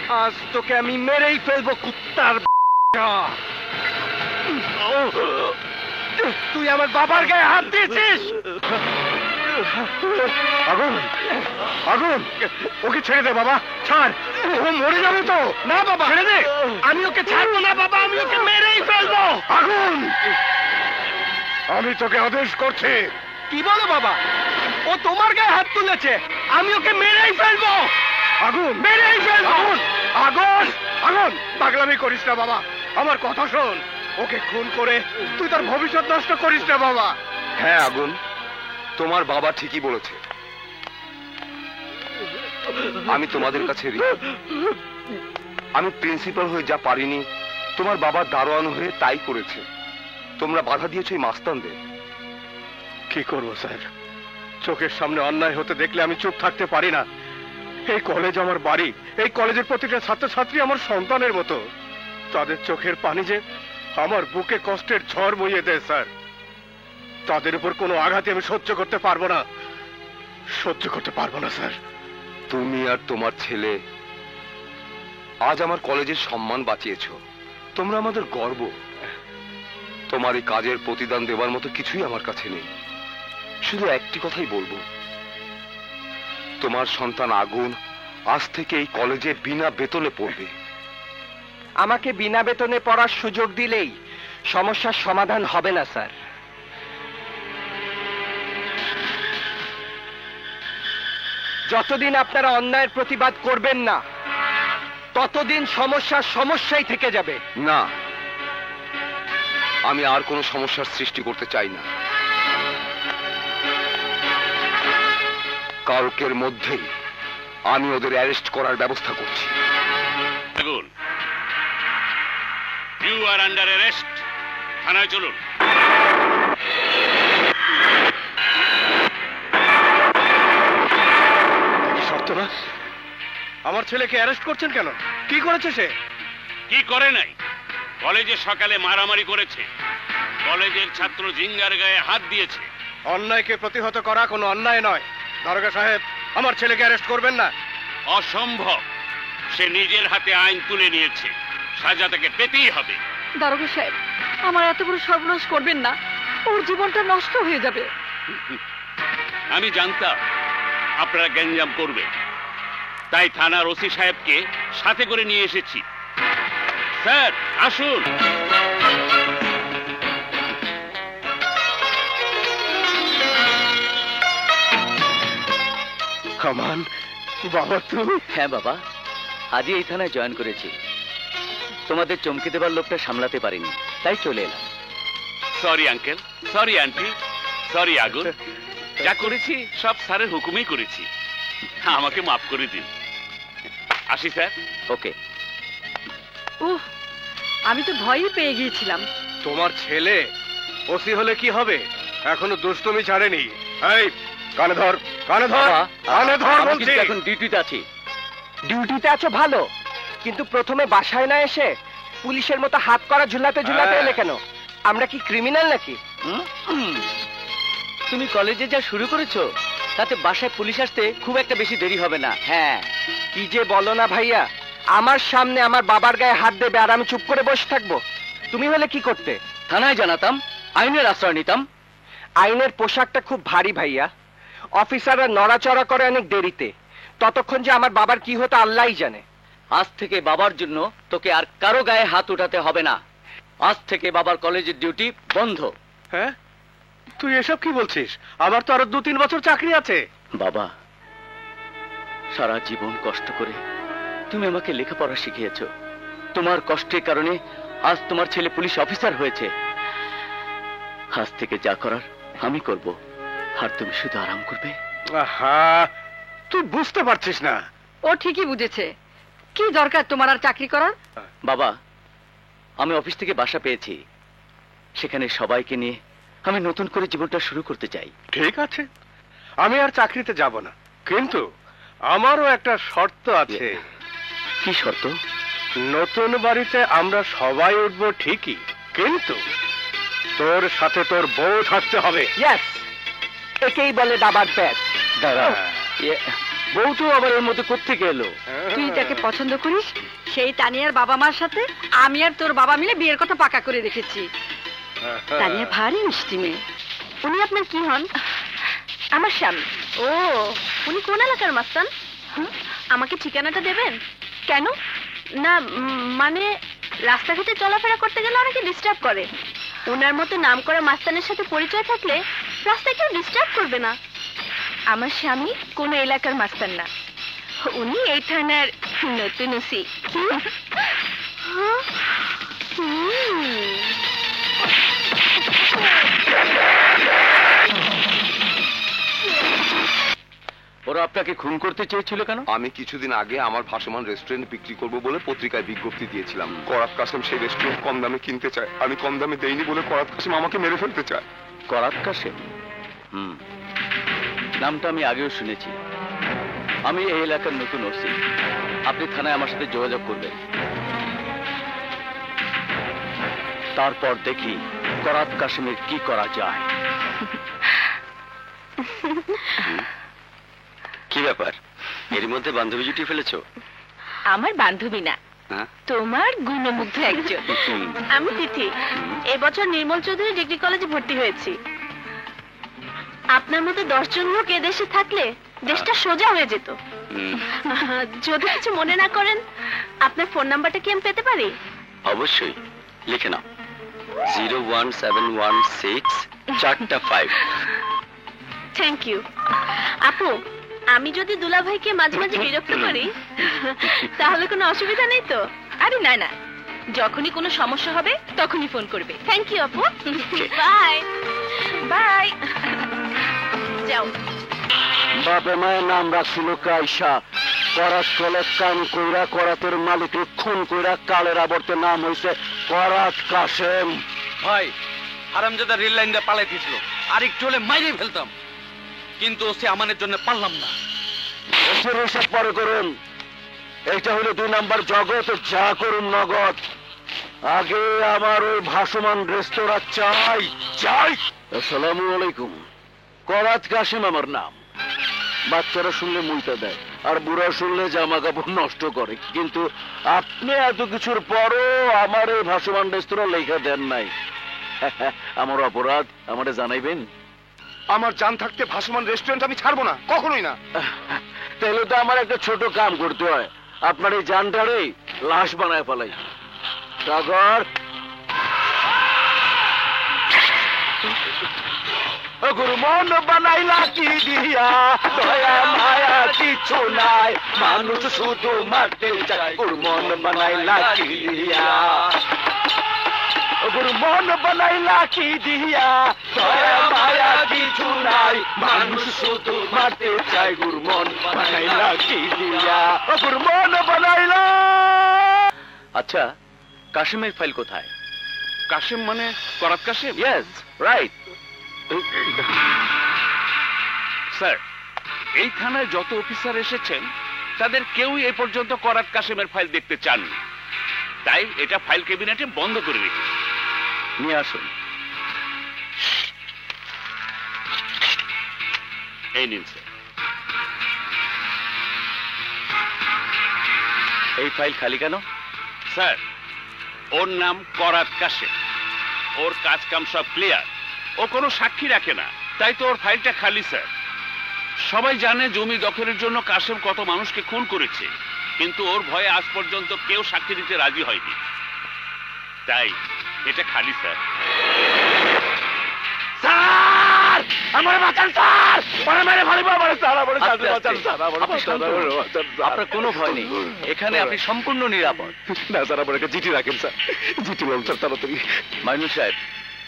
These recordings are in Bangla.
আজ তোকে আমি মেরেই ফেলবো কুত্তার বাচ্চা। তুই আমার বাবার গায়ে হাত দিয়েছিস। আগুন, আগুন, ওকে ছেড়ে দে বাবা, ছাড়, ও মরে যাবে তো। না বাবা, ছেড়ে দে। আমি ওকে ছাড়বো না বাবা, আমি ওকে মেরেই ফেলবো। আগুন, আমি তোকে আদেশ করছি। কি বলো বাবা? ও তোমার গায়ে হাত তুলেছে, আমি ওকে মেরেই ফেলবো। আগুন, মেরেই ফেলবো। আগুন, আগুন, আগুন, পাগলামি করিস না বাবা, আমার কথা শোন। ওকে খুন করে তুই তার ভবিষ্যৎ নষ্ট করিস না বাবা। হ্যাঁ আগুন, তোমার বাবা ঠিকই বলেছে। আমি তোমাদের কাছে ঋণী। আমি প্রিন্সিপাল হয়ে যা পারিনি, তোমার বাবা দারোয়ান হয়ে তাই করেছে। তোমরা বাধা দিয়েছো এই মাস্তানদের। কি করবো স্যার, চোখের সামনে অন্যায় হতে দেখলে আমি চুপ থাকতে পারি না। এই কলেজ আমার বাড়ি, এই কলেজের প্রতিটা ছাত্রছাত্রী আমার সন্তানের মতো। তাদের চোখের পানি যে আমার বুকে কষ্টের ঝড় বইয়ে দেয় স্যার। তাদের উপর কোনো আঘাতে আমি সহ্য করতে পারবো না, সহ্য করতে পারবো না স্যার। তুমি আর তোমার ছেলে আজ আমার কলেজের সম্মান বাঁচিয়েছো। তোমরা আমাদের গর্ব। তোমার এই কাজের প্রতিদান দেওয়ার মতো কিছুই আমার কাছে নেই। শুধু একটি কথাই বলবো, তোমার সন্তান আগুন আজ থেকে এই কলেজে বিনা বেতনে পড়বে। আমাকে বিনা বেতনে পড়ার সুযোগ দিলেই সমস্যার সমাধান হবে না স্যার। যতদিন আপনারা অন্যায়ের প্রতিবাদ করবেন না, ততদিন সমস্যার সমস্যাই থেকে যাবে। না, আমি আর কোনো সমস্যার সৃষ্টি করতে চাই না। কালকের মধ্যেই আমি ওদের অ্যারেস্ট করার ব্যবস্থা করছি। You are under arrest. থানায় চলুন। সত্যনা, আমার ছেলেকে অ্যারেস্ট করছেন কেন? কি করেছে সে? কি করে নাই? কলেজে সকালে মারামারি করেছে, কলেজের ছাত্র জিঙ্গার গায়ে হাত দিয়েছে। অন্যায়কে প্রতিহত করা কোনো অন্যায় নয়। দারোগা সাহেব, আমার ছেলেকে অ্যারেস্ট করবেন না। অসম্ভব। সে নিজের হাতে আইন তুলে নিয়েছে, সাজা তাকে পেতেই হবে। দারোগা সাহেব, আমার এত বড় সর্বনাশ করবেন না, ওর জীবনটা নষ্ট হয়ে যাবে। আমি জানতাম আপনারা গ্যাঞ্জাম করবেন, তাই থানার ওসি সাহেবকে সাথে করে নিয়ে এসেছি। স্যার আসুন। আমান, বাবা তুই? হ্যাঁ বাবা, আজই এই থানায় জয়েন করেছি। তোমাদের চমকে দেবার লোকটা সামলাতে পারিনি, তাই চলে এলাম। Sorry uncle, sorry aunty, sorry আগুন। যা করেছি সব স্যারের হুকুমেই করেছি, আমাকে মাফ করে দিন। আসি স্যার। ওকে। উহ, আমি তো ভয়ই পেয়ে গিয়েছিলাম। তোমার ছেলে ওসি হলে কি হবে? এখনো দুষ্টুমি ছাড়েনি। এই কানে ধর, কানে ধর, কানে ধর আমি বলছি। কিন্তু এখন ডিউটিতে আছি। ডিউটিতে আছো ভালো, কিন্তু প্রথমে বাসায় না এসে পুলিশের মতো হাত করা ঝুলাতে ঝুলাতে এলে কেন? আমরা কি ক্রিমিনাল নাকি? তুমি কলেজে যা শুরু করেছো, তাতে বাসায় পুলিশ আসতে খুব একটা বেশি দেরি হবে না। হ্যাঁ। কি যে বলো না ভাইয়া, আমার সামনে আমার বাবার গায়ে হাত দেবে আর আমি চুপ করে বসে থাকবো? তুমি হলে কি করতে? থানায় জানাতাম, আইনের আশ্রয় নিতাম। আইনের পোশাকটা খুব ভারী ভাইয়া। অফিসাররা নড়াচড়া করে অনেক দেরিতে। ততক্ষণ যে আমার বাবার কি হতো আল্লাহই জানে। আজ থেকে বাবার জন্য তোকে আর কারো গায়ে হাত উঠাতে হবে না। আজ থেকে বাবার কলেজের ডিউটি বন্ধ। হ্যাঁ, তুই এসব কি বলছিস? আমার তো আরো 2-3 বছর চাকরি আছে। বাবা, সারা জীবন কষ্ট করে তুমি আমাকে লেখাপড়া শিখিয়েছো। তোমার কষ্টের কারণে আজ তোমার ছেলে পুলিশ অফিসার হয়েছে। আজ থেকে যা করার আমি করব, আর তুমি শুধু আরাম করবে। আহা, তুই বুঝতে পারছিস না। ও ঠিকই বুঝেছে। কি দরকার তোমার আর চাকরি করার? বাবা, আমি অফিস থেকে বাসা পেয়েছি, সেখানে সবাইকে নিয়ে আমি নতুন করে জীবনটা শুরু করতে চাই। ঠিক আছে, আমি আর চাকরিতে যাব না, কিন্তু আমারও একটা শর্ত আছে। কি শর্ত? নতুন বাড়িতে আমরা সবাই উঠবো ঠিকই, কিন্তু তোর সাথে তোর বউ থাকতে হবে। ইয়েস, একেই বলে দাবার প্যাচ। দাঁড়া, বউ তো আবার এর মধ্যে কোত্থেকে এলো? তুই যাকে পছন্দ করিস সেই তানিয়ার বাবা মার সাথে আমি আর তোর বাবা মিলে বিয়ের কথা পাকা করে রেখেছি। তানিয়া ভারী মিষ্টি মেয়ে। উনি আপনার কি হন? আমার স্বামী। ও, উনি কোন এলাকার মাস্তান? আমাকে ঠিকানাটা দেবেন? কেন? না মানে রাস্তাঘাটে চলাফেরা করতে গেলে অনেকে ডিস্টার্ব করে। ওনার মতো নামকরা মাস্তানের সাথে পরিচয় থাকলে রাস্তায় কেউ ডিস্টার্ব করবে না। আমার স্বামী কোন এলাকার মাস্তান না, উনি এই থানার নতুন ওসি। ওরা আপনাকে খুন করতে চেয়েছিল কেন? আমি কিছুদিন আগে আমার ভাসমান রেস্টুরেন্ট বিক্রি করব বলে পত্রিকায় বিজ্ঞপ্তি দিয়েছিলাম। করাত কাসেম সেই রেস্টুরেন্ট কম দামে কিনতে চায়। আমি কম দামে দেইনি বলে করাত কাসেম আমাকে মেরে ফেলতে চায়। করাত কাসেম? নামটা আমি আগেও শুনেছি। আমি এই এলাকার নতুন ওসি। আপনি থানায় আমার সাথে যোগাযোগ করবেন, তারপর দেখি করাত কাসেমের কি করা যায়। কি ব্যাপার, এর মধ্যে বান্ধবী জুটিয়ে ফেলেছো? আমার বান্ধবী না, তোমার গুণমুগ্ধ একজন। আমি তিথি, এবছর নির্মল চৌধুরী ডিগ্রি কলেজে ভর্তি হয়েছি। আপনার মতো 10 জন লোক এদেশে থাকলে দেশটা সোজা হয়ে যেত। যদি কিছু মনে না করেন, আপনার ফোন নাম্বারটা কি আমি পেতে পারি? অবশ্যই, লিখে নাও 01716 4টা 5। Thank you. আপু, আমি যদি দুলাভাইকে মাঝে মাঝে বিরক্ত করি তাহলে কোনো অসুবিধা নেই তো? আরে না না, যখনই কোনো সমস্যা হবে তখনই ফোন করবে। থ্যাংক ইউ আপু। Bye bye. যাও। বাপে মায়ের নাম রাখছিল কাইসা। করাত কলেজ কাম কইরা করাতের মালিকের খুন কইরা কালের আবর্তে নাম হইছে করাত কাসেম। ভাই, হারামজাদা রেল লাইন দিয়ে পালাইতেছিল, আর একটু হলে মাইরে ফেলতাম, কিন্তু সে আমানের জন্য পারলাম না। এসব পরে করুন, এইটা হলো 2 নাম্বার জগৎ। যা করুন নগদ। আগে আমার ওই ভাসমান রেস্তোরাঁ চাই চাই। আসসালামু আলাইকুম। করাত কাসেম আমার নাম। বাচ্চারা শুনলে মুইতা দেয়, আর বুড়া শুনলে জামা কাপড় নষ্ট করে, কিন্তু আপনি এত কিছুর পরও আমার এই ভাসমান রেস্তোরাঁ লেখা দেন নাই। আমার অপরাধ আমারে জানাইবেন? আমার জান থাকতে ভাসমান রেস্টুরেন্ট আমি ছাড়বো না, কখনোই না। তাহলে তো আমার একটা ছোট কাম করতে হয়। আপনার এই জানটারে লাশ বানায় ফেলাই। সাগর, গুরু মন বানাইলা কি দিয়া, দয়া মায়া কিছু নাই, মানুষ শুধু মারতে চায়। গুরু মন বানাইলা কি দিয়া, গুরু মন বানাইলা কি দিয়া, দয়া মায়া কিছু নাই, মানুষ শুধু মারতে চায়। গুরু মন বানাইলা কি দিয়া, গুরু মন বানাইলা। আচ্ছা, কাসেমের ফাইল কোথায়? কাসেম মানে করাত কাসেম? Yes, right. স্যার, এই থানায় যত অফিসার এসেছেন তাদের কেউই এই পর্যন্ত করাত কাসেমের ফাইল দেখতে চাননি, তাই এটা ফাইল ক্যাবিনেটে বন্ধ করে রেখেছি। নিয়ে আসুন। এই নিন স্যার। এই ফাইল খালি কেন? স্যার, ওর নাম করাত কাসেম, ওর কাজ কাম সব ক্লিয়ার, ও কোনো সাক্ষী রাখে না, তাই তো ওর ফাইলটা খালি স্যার। সবাই জানে জমি দখলের জন্য কাসেম কত মানুষকে খুন করেছে, কিন্তু ওর ভয়ে আজ পর্যন্ত কেউ সাক্ষী দিতে রাজি হয়নি, তাই এটা খালি স্যার। স্যার, আমার বাঁচান স্যার, ওরে মেরে ফেলবো আমার স্যার, আমার বাঁচান স্যার, আমার বাঁচান। আপনার কোনো ভয় নেই, এখানে আপনি সম্পূর্ণ নিরাপদ। না স্যার, আমার একটা চিঠি রাখেন স্যার, চিঠি বলুন স্যার তাড়াতাড়ি। মাইনুল সাহেব,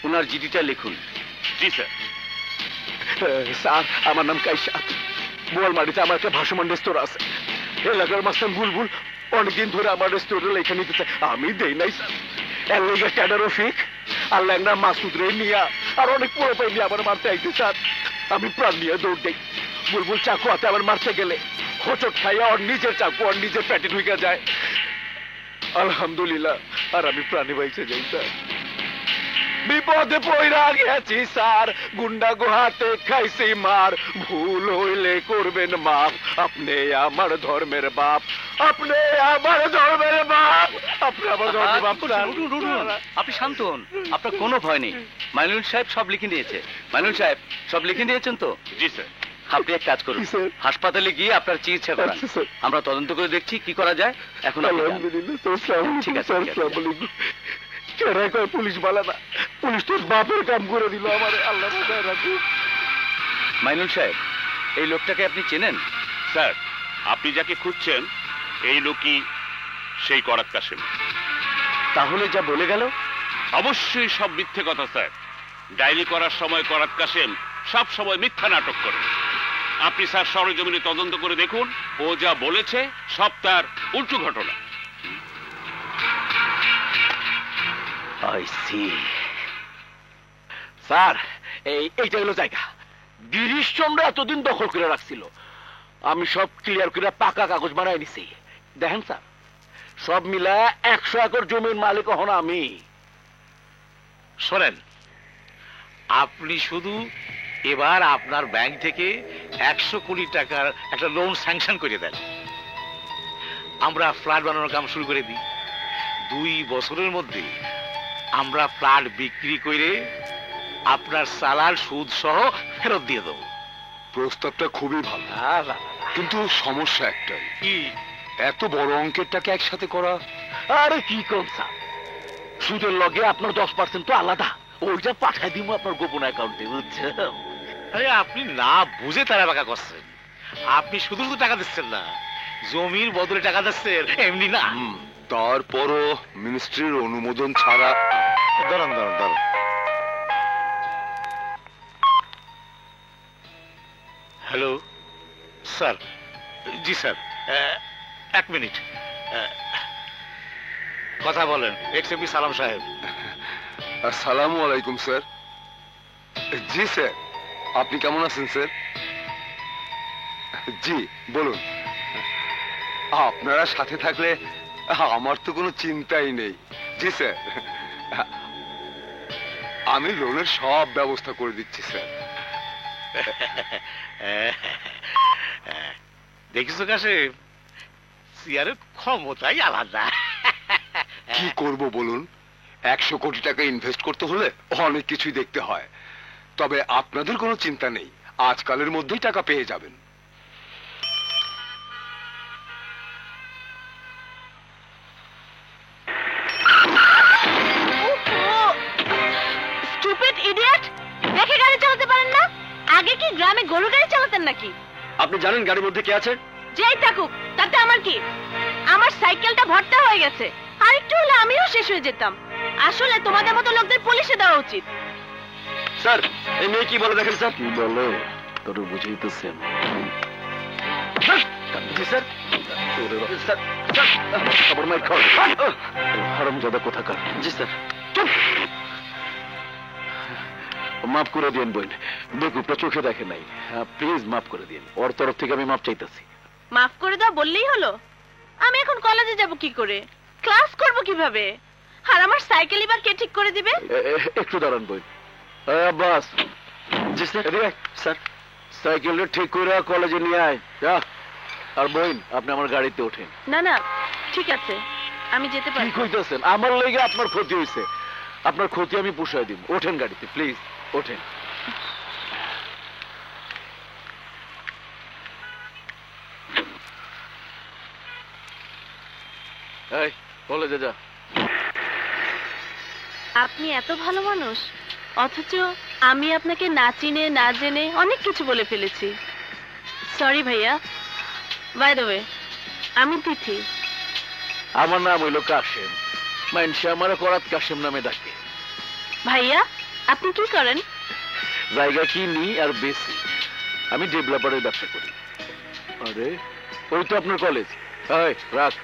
ওনার চিঠিটা লিখুন। জি স্যার। স্যার, আমার নাম কাইসা। বোয়ালমারিতে আমার একটা ভাসমান রেস্তোরাঁ আছে। এলাকার মাস্টার বুলবুল অনেকদিন ধরে আমার রেস্তোরাঁ লেখা নিতে চায়, আমি দেই নাই স্যার। এর লেগে ক্যাডার রফিক আর ল্যাংড়া মাসুদ রে নিয়া আর অনেক পুরো পাই নিয়ে আমার মারতে আইতে স্যার। আমি প্রাণ নিয়ে দৌড় দেই। বুলবুল চাকু হাতে আমার মারতে গেলে হোঁচট খাইয়া ওর নিজের চাকু আর নিজের পেটে ঢুকে যায়। আলহামদুলিল্লাহ, আর আমি প্রাণে বাইচে যাই স্যার। বিপদে পইরা গেছি স্যার, গুন্ডা গোহাতে খাইছি মার, ভুল হইলে করবেন মাপ, আপনি আমার ধর্মের বাপ, আপনি আমার ধর্মের বাপ, আপনি আমার ধর্মের বাপ স্যার। আপনি শান্ত হন, আপনার কোনো ভয় নেই। মাইনুল সাহেব সব লিখে দিয়েছে। মাইনুল সাহেব সব লিখে দিয়েছেন তো? জি স্যার। আপনি এক কাজ করুন, জি, স্যার। হাসপাতালে গিয়ে আপনার চিকিৎসা করান। আচ্ছা, স্যার। আমরা তদন্ত করে দেখছি কি করা যায়। এখন আপনি যান। আলহামদুলিল্লাহ স্যার, সালাম ঠিক আছে, স্যার, ঠিক আছে। সালাম আলাইকুম। কেরা কয় পুলিশ বালা না, পুলিশ তোর বাপের কাম করে দিল আমার, আল্লাহ বাঁচায় রাখুক। মাইনুল সাহেব, এই লোকটাকে আপনি চেনেন? স্যার, আপনি যাকে খুঁজছেন এই লোকই সেই করাত কাশেম। তাহলে যা বলে গেল, অবশ্যই সব মিথ্যে কথা স্যার। ডায়েরি করার সময় করাত কাশেম সব সময় মিথ্যা নাটক করে। আপনি স্যার সরেজমিনে তদন্ত করে দেখুন, ও যা বলেছে সব তার উল্টো ঘটনা। I C. স্যার, এইটা হলো জায়গা। গিরিশচন্দ্র এতদিন দখল করে রাখছিল, আমি সব ক্লিয়ার করে পাকা কাগজ বানাই নিছি। দেখেন স্যার, সব মিলা 100 একর জমির মালিক হন আমি। শোনেন, আপনি শুধু এবার আপনার ব্যাংক থেকে 100 কোটি টাকার একটা লোন স্যাংশন করে দেন, আমরা ফ্ল্যাট বানানোর কাম শুরু করে দিই। 2 বছরের মধ্যে আমরা ফ্ল্যাট বিক্রি করে আপনার সালাল সুদ সহ ফেরত দিয়ে দেবো। প্রস্তাবটা খুবই ভালো, কিন্তু সমস্যা একটাই, কি? এত বড় অঙ্কের টাকা একসাথে করা। আরে কি কোন স্যার, সুদের লগে আপনার 10% তো আলাদা, ওইটা পাঠাই দিব আপনার গোপন অ্যাকাউন্টে, বুঝছেন? আরে আপনি না বুঝে তারা বাঁকা করছেন। আপনি শুধু শুধু টাকা দিচ্ছেন না, জমির বদলে টাকা দিচ্ছেন, এমনি না। তারপরও মিনিস্ট্রির অনুমোদন ছাড়া। দাঁড়ান দাঁড়ান দাঁড়ান। Hello sir. জি স্যার, 1 মিনিট। কথা বলেন, এক্সএমপি সালাম সাহেব। আসসালামু আলাইকুম স্যার। জি স্যার, আপনি কেমন আছেন স্যার? জি বলুন। আপনারা সাথে থাকলে আমার তো কোনো চিন্তাই নেই। জি স্যার, আমি লোনের সব ব্যবস্থা করে দিচ্ছি স্যার। দেখিস কাছে সিয়ারের ক্ষমতাই আলাদা। কি করব বলুন, 100 কোটি টাকা ইনভেস্ট করতে হলে অনেক কিছুই দেখতে হয়। তবে আপনাদের কোনো চিন্তা নেই, আজকালের মধ্যেই টাকা পেয়ে যাবেন। স্টুপিড ইডিয়েট, দেখে গাড়ি চালাতে পারেন না? আগে কি গ্রামে গরু গাড়ি চালাতেন নাকি? আপনি জানেন গাড়ির মধ্যে কে আছে? যেই থাকুক, তাতে আমার কি? আমার সাইকেলটা ভর্তা হয়ে গেছে, আর একটু হলে আমিও শেষ হয়ে যেতাম। আসলে তোমাদের মতো লোকদের পুলিশে দেওয়া উচিত। স্যার, এই মেয়ে কি বলে দেখেন স্যার। কি বলে তোর বুঝাইতেছেন? জি স্যার। স্যার, খবর নাই খবর, হারামজাদা কোথাকার। জি স্যার। মাফ করে দিন বোন, বেকুবটা চোখে দেখে নাই, প্লিজ মাফ করে দিন। ওর তরফ থেকে আমি মাফ চাইতেছি। মাফ করে দাও বললেই হলো? আমি এখন কলেজে যাব কি করে, ক্লাস করব কিভাবে, আর আমার সাইকেলই বা কে ঠিক করে দিবে? একটু দাঁড়ান বোন। বাস। জি স্যার। স্যার, সাইকেলটা ঠিক করে কলেজে নিয়ে আয় যা। আর বোন, আপনি আমার গাড়িতে ওঠেন। না না, ঠিক আছে, আমি যেতে কি পারি। কইতেছেন? আমার লেগে আপনার ক্ষতি হয়েছে, আপনার ক্ষতি আমি পুষাই দিব। ওঠেন গাড়িতে, প্লিজ ওঠেন। এই কলেজে যা। আপনি এত ভালো মানুষ, অথচ আমি আপনাকে না চিনে না জেনে অনেক কিছু বলে ফেলেছি। সরি ভাইয়া। বাই দ্য ওয়ে, আমি তিথি। আমার নাম হইল কাশেম, মানুষে আমার করাত কাশেম নামে ডাকে। ভাইয়া, আপনি কি করেন? জায়গা কিনি আর বেশি, আমি ডেভেলপারের ব্যবসা করি। আরে ওই তো আপনার কলেজ। এই রাখ।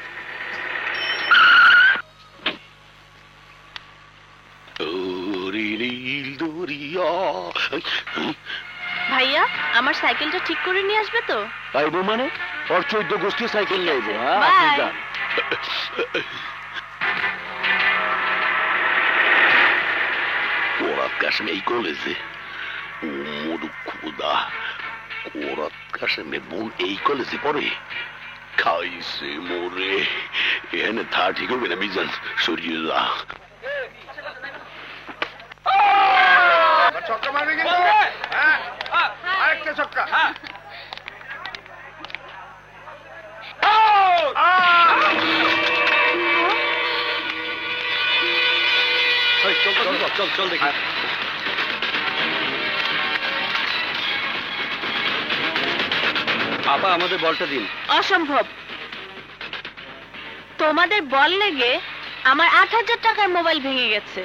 ভাইয়া, আমার সাইকেলটা ঠিক করে নিয়ে আসবে তো? আইবো মানে? ওর 14 গোষ্ঠী সাইকেল নিয়ে আইবো। হ্যাঁ, Bye. আপনি যান। কাশেম এই কলেজে? ও মরু খুদা, কোরাত কাশেমের বোন এই কলেজে পড়ে? খাইছে মোরে। এখানে থা ঠিক হবে না, মিজান সরিয়ে যা। ছক্কা মারবি কিন্তু, আরেকটা ছক্কা। চল দেখি। আপা আমাদের বলটা দিন। অসম্ভব, তোমাদের বল লেগে আমার ৮,০০০ টাকার মোবাইল ভেঙে গেছে।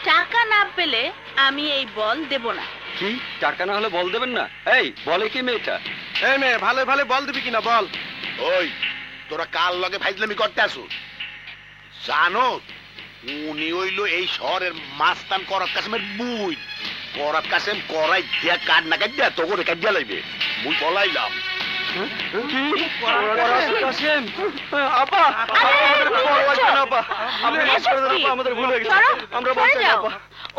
টাকা না পেলে আমি এই বল দেব না। কি টাকা না হলে বল দেবেন না? এই বলে কি মেয়েটা? এই মেয়ে ভালো ভালো বল দিবি কিনা বল। ওই তোরা কার লগে ফাইজলামি করতে আসো? জানো উনি হইল এই শহরের মাস্তান করাত কাশেমের বুই। করাত কাশেম করাই দিয়া কাঠ না কাট দিয়া তো করে কাট দিয়া লাইবে। মুই বলাইলাম। আমাদের ভুল হয়ে গেছে, আমরা বলতে আপা।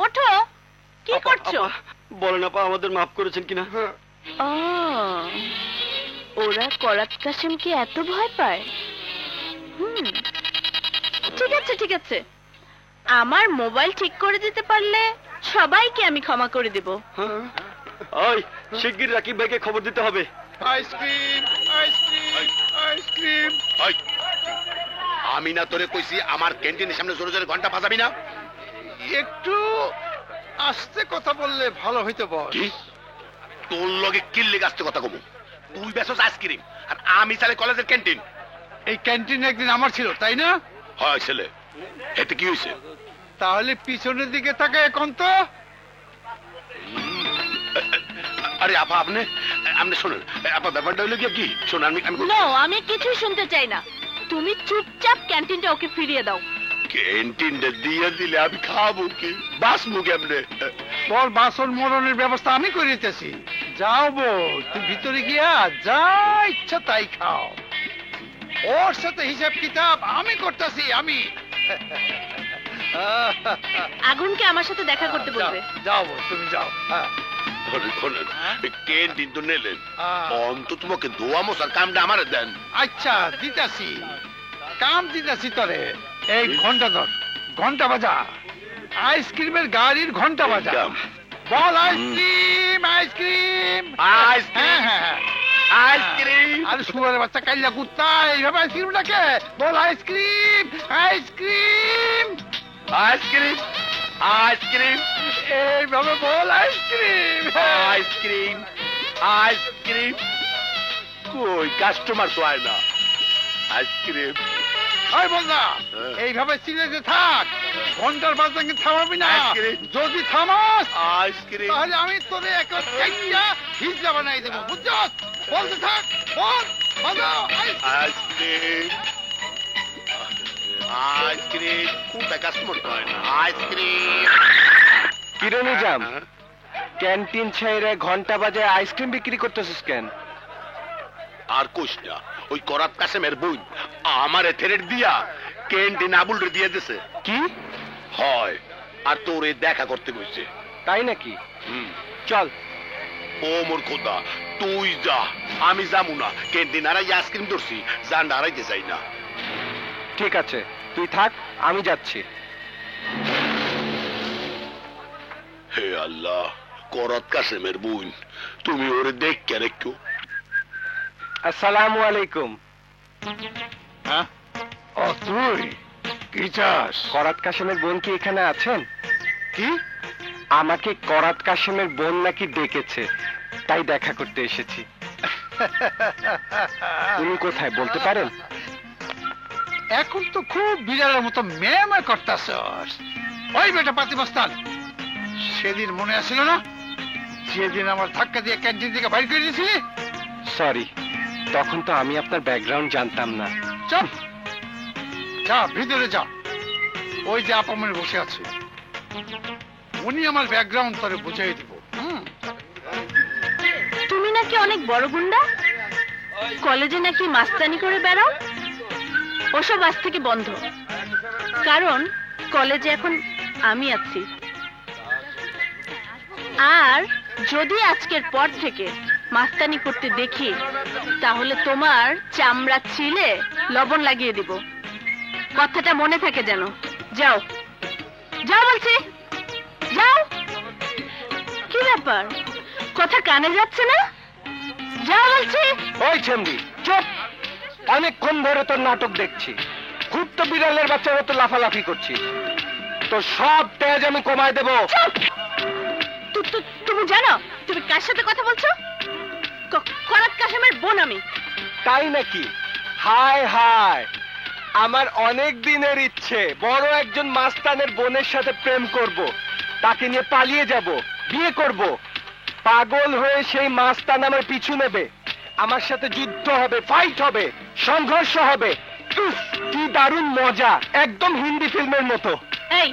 ওঠো, কি করছো? বলেন আপা আমাদের মাফ করেছেন কিনা? ও, ওরা করাত কাশেমকে এত ভয় পায়? ঠিক আছে ঠিক আছে, আমার মোবাইল ঠিক করে দিতে পারলে সবাইকে আমি ক্ষমা করে দেব। ওই শিগগির রাকিব ভাইকে খবর দিতে হবে। Ice cream ice cream ice cream. আমি না তোরে কইছি আমার ক্যান্টিনের সামনে জোরে জোরে ঘন্টা বাজাবি না? একটু আস্তে কথা বললে ভালো হইতো বল। কি তোর লগে কিল্লে গাছতে কথা কমু? তুই বেসস আইসক্রিম আর আমি চালে কলেজের ক্যান্টিন। এই ক্যান্টিন একদিন আমার ছিল, তাই না? হয় ছেলে, এতে কি হয়েছে? তাহলে পিছনের দিকে তাকে এখন তো। আরে আপা আপনি আপনি শোনেন, আপা ব্যাপারটা হইলো কি শোনেন, নো, আমি কিছুই শুনতে চাই না। তুমি চুপচাপ ক্যান্টিনটা ওকে ফিরিয়ে দাও। ক্যান্টিনটা দিয়ে দিলে আমি খাবো কি, বাঁচবো কেমনে? বল বাসন মোড়নের ব্যবস্থা আমি করে দিতেছি। যাও বল, তুই ভিতরে গিয়া যা ইচ্ছা তাই খাও। ওর সাথে হিসাব কিতাব আমি করতেছি। আমি আগুনকে আমার সাথে দেখা করতে বলবে। যাও বল, তুমি যাও। ক্যান্টিন তো নিলেন, হ্যাঁ। অন্তত তোমাকে দোয়া মশার কামটা আমার দেন। আচ্ছা দিতাছি, কাম দিতাছি তোরে। এই ঘন্টা ধর, ঘন্টা বাজা, আইসক্রিমের গাড়ির ঘন্টা বাজা। বল আইসক্রিম আইসক্রিম আইসক্রিম আইসক্রিম। আরে শুয়ারের বাচ্চা কাইলা কুত্তা, এইভাবে আইসক্রিম ডাকে? বল আইসক্রিম আইসক্রিম আইসক্রিম আইসক্রিম এইভাবে বল আইসক্রিম আইসক্রিম আইসক্রিম। কই কাস্টমার তো আয় না। আইসক্রিম ওই বল না, এইভাবে চিলেতে থাক, ঘন্টার বাজনা কিন্তু থামাবি না। আইসক্রিম। যদি থামাস আইসক্রিম তাহলে আমি তোরে একটা কাইয়া হিজড়া বানাই দেবো, বুঝছস? বলতে থাক, বল বাজাও। Ice cream ice cream. কোথায় কাস্টমার তো হয় না? আইসক্রিম। কিরণে জাম, ক্যান্টিন ছেড়ে ঘন্টা বাজে আইসক্রিম বিক্রি করতেছিস কেন? আর কোশ না, ওই করাত কাশেমের বোন আমারে থেরেট দিয়া ক্যান্টিন আবুলরে দিয়ে দিছে। কি হয় আর তোরে দেখা করতে কইছে। তাই নাকি? চল। ও মোর খোদা, তুই যা, আমি যাবো না। ক্যান্টিন হারাই আইসক্রিম ধরছি, জান হারাইতে চাই না। ঠিক আছে তুই থাক, আমি যাচ্ছি। হে আল্লাহ, করাত কাশেমের বোন, তুমি ওরে দেখ কে রেখো। আসসালামু আলাইকুম। হ্যাঁ? ও তুই কি চাস? করাত কাশেমের বোন কি এখানে আছেন? কি? আমাকে করাত কাশেমের বোন নাকি ডেকেছে, তাই দেখা করতে এসেছি। উনি কোথায় বলতে পারেন? এখন তো খুব বিড়ালের মতো মেমে করতাছস। ওই বেটা পাতিমস্তান, সেদিন মনে আসছিল না যেদিন আমার ধাক্কা দিয়ে ক্যান্টিন থেকে বাইর করে দিয়েছিলি? সরি, তখন তো আমি আপনার ব্যাকগ্রাউন্ড জানতাম না। চল যা, ভিতরে যা। ওই যে আপামনি বসে আছে, উনি আমার ব্যাকগ্রাউন্ড তোরে বুঝাই দিব। তুমি নাকি অনেক বড় গুন্ডা, কলেজে নাকি মাস্তানি করে বেড়াও। ওসব আজ থেকে বন্ধ, কারণ কলেজে এখন আমি আছি। আর যদি আজকের পর থেকে মাস্তানি করতে দেখি তাহলে তোমার চামড়া ছিলে লবণ লাগিয়ে দিব। কথাটা মনে থাকে যেন। যাও যাও বলছি, যাও। কি ব্যাপার, কথা কানে যাচ্ছে না? যাও বলছি। ওই ছেমড়ি চুপ, অনেকক্ষণ ধরে তোর নাটক দেখছি। খুব তো বিড়ালের বাচ্চার মতো লাফালাফি করছিস। তো সব তেজ আমি কমায় দেবো। তুমি জানো তুমি কার সাথে কথা বলছো? করাত কাশেমের বোন আমি। তাই নাকি? হায় হায়, আমার অনেক দিনের ইচ্ছে বড় একজন মাস্তানের বোনের সাথে প্রেম করব, তাকে নিয়ে পালিয়ে যাব, বিয়ে করব। পাগল হয়ে সেই মাস্তান আমার পিছু নেবে, আমার সাথে যুদ্ধ হবে, ফাইট হবে, সংঘর্ষ হবে। উফ, কি দারুণ মজা, একদম হিন্দি ফিল্মের মতো। এই,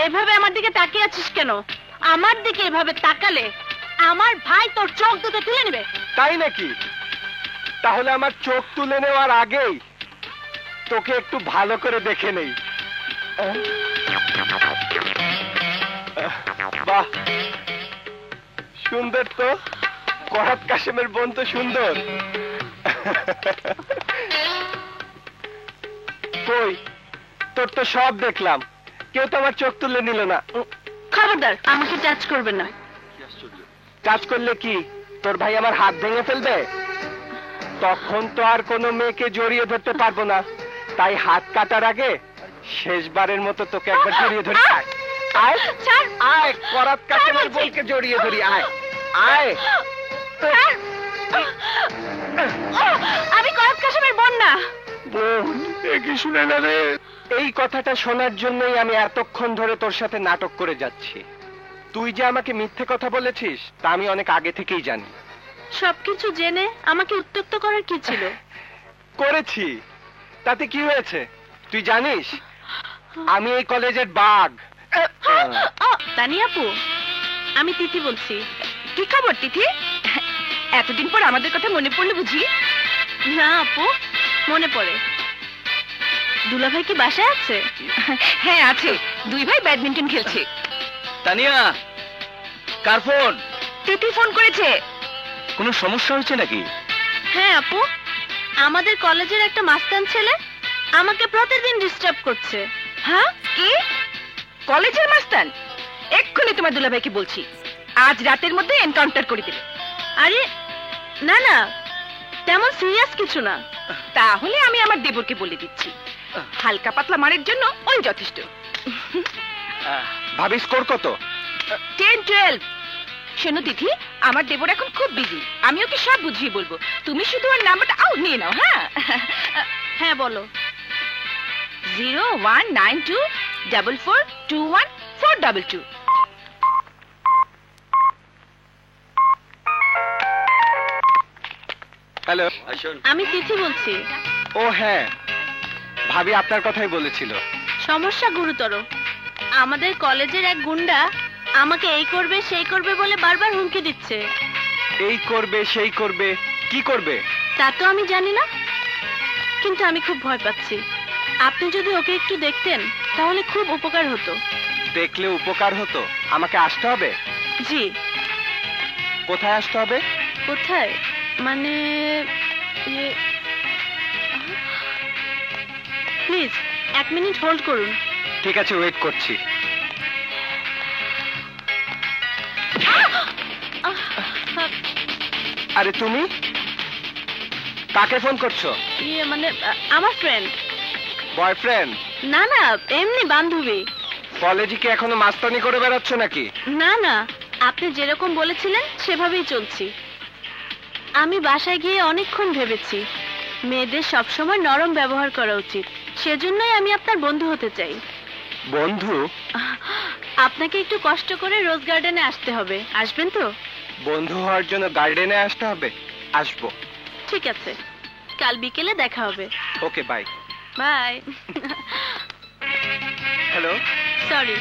এভাবে আমার দিকে তাকিয়ে আছিস কেন? আমার দিকে এভাবে তাকালে আমার ভাই তোর চোখ দুটো তুলে নেবে। তাই নাকি? তাহলে আমার চোখ তুলে নেওয়ার আগেই তোকে একটু ভালো করে দেখে নেই। বাহ, সুন্দর তো। করাত কাশেমের বোন তো সুন্দর। কই, তোর তো সব দেখলাম, কেউ তো আমার চোখ তুলে নিল না। খবরদার, আমাকে টাচ করবে না। টাচ করলে কি তোর ভাই আমার হাত ভেঙে ফেলবে? তখন তো আর কোনো মেয়েকে জড়িয়ে ধরতে পারবো না। তাই হাত কাটার আগে শেষবারের মতো তোকে একবার জড়িয়ে ধরি। আয় আয় আয়, করাত কাশেমের বোনকে জড়িয়ে ধরি। আয় আয়। আমি করাত কাশেমের বোন না। বোন, কি শুনে না রে? এই কথাটা শোনার জন্যই আমি এতক্ষণ ধরে তোর সাথে নাটক করে যাচ্ছি। তুই যে আমাকে মিথ্যে কথা বলেছিস তা আমি অনেক আগে থেকেই জানি। সবকিছু জেনে আমাকে উত্ত্যক্ত করার কি ছিল? করেছি, তাতে কি হয়েছে? তুই জানিস আমি এই কলেজের বাঘ। তানিয়া আপু, আমি তিথি বলছি। কি খবর তিথি? এতদিন পর আমাদের কথা মনে পড়লো বুঝি? না আপু, মনে পড়ে। দুলাভাই কি বাসায় আছে? হ্যাঁ আছে, দুই ভাই ব্যাডমিন্টন খেলছে। তানিয়া, কার ফোন? তিথি ফোন করেছে। কোনো সমস্যা হচ্ছে নাকি? হ্যাঁ আপু, আমাদের কলেজের একটা মাস্তান ছেলে আমাকে প্রতিদিন ডিস্টার্ব করছে। হ্যাঁ? কি? কলেজের মাস্তান? এক্ষুনি তোমার দুলাভাইকে বলছি, আজ রাতের মধ্যে এনকাউন্টার করে দিবে। আরে না না, তেমন সিরিয়াস কিছু না। তাহলে আমি আমার দেবরকে বলে দিচ্ছি, হালকা পাতলা মারের জন্য ওই যথেষ্ট। ভাবি স্কোর কত? 10-12। শোনো তিথি, আমার দেবর এখন খুব বিজি, আমি ওকে সব বুঝিয়ে বলবো। তুমি শুধু ওর নাম্বারটা নিয়ে নাও। হ্যাঁ হ্যাঁ বলো। 0192442142। হ্যালো, আমি তিথি বলছি। ও হ্যাঁ, ভাবি আপনার কথাই বলেছিল। সমস্যা গুরুতর। আমাদের কলেজের এক গুন্ডা আমাকে এই করবে সেই করবে বলে বারবার হুমকি দিচ্ছে। এই করবে সেই করবে, কি করবে তা তো আমি জানি না, কিন্তু আমি খুব ভয় পাচ্ছি। আপনি যদি ওকে একটু দেখতেন তাহলে খুব উপকার হতো। দেখলে উপকার হতো? আমাকে আসতে হবে? জি। কোথায় আসতে হবে? কোথায় মানে? প্লিজ 1 মিনিট হোল্ড করুন। ঠিক আছে, ওয়েট করছি। আরে তুমি কাকে ফোন করছো? ইয়ে মানে আমার ফ্রেন্ড। বয়ফ্রেন্ড? না না, এমনি বান্ধবী। কলেজে কি এখনো মাস্তানি করে বেড়াচ্ছ নাকি? না না, আপনি যেরকম বলেছিলেন সেভাবেই চলছি। আমি বাসায় গিয়ে অনেকক্ষণ ভেবেছি মেয়েদের সবসময় নরম ব্যবহার করা উচিত। সেজন্যই আমি আপনার বন্ধু হতে চাই। বন্ধু? আপনাকে একটু কষ্ট করে রোজ গার্ডেনে আসতে হবে, আসবেন তো? বন্ধু হওয়ার জন্য গার্ডেনে আসতে হবে? আসবো। ঠিক আছে, কাল বিকেলে দেখা হবে। ওকে, বাই। বাই। হ্যালো, সরি,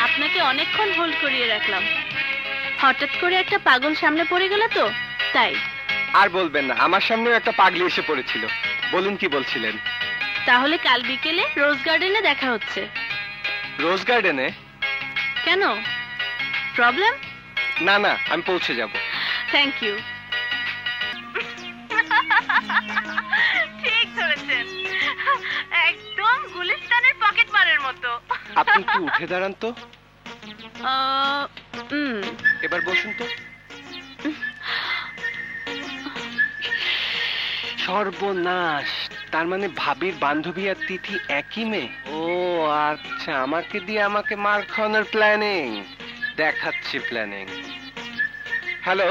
আপনাকে অনেকক্ষণ হোল্ড করিয়ে রাখলাম। হঠাৎ করে একটা পাগল সামনে পড়ে গেল তো তাই। আর বলবেন না, আমার সামনেও একটা পাগলি এসে পড়েছিল। বলুন কি বলছিলেন? তাহলে কাল বিকেলে রোজ গার্ডেনে দেখা হচ্ছে। রোজ গার্ডেনে? কেন, প্রবলেম? না না, আমি পৌঁছে যাব। Thank you. ঠিক ধরেছেন, একদম গুলিস্তানের পকেট মারের মতো। আপনি একটু উঠে দাঁড়ান তো। হুম, এবার বসুন তো। সর্বনাশ, তার মানে ভাবির বান্ধবী আর তিথি একই মেয়ে? ও আচ্ছা, আমাকে দিয়ে আমাকে মার খাওয়ানোর প্ল্যানিং। দেখাচ্ছি প্ল্যানিং। হ্যালো,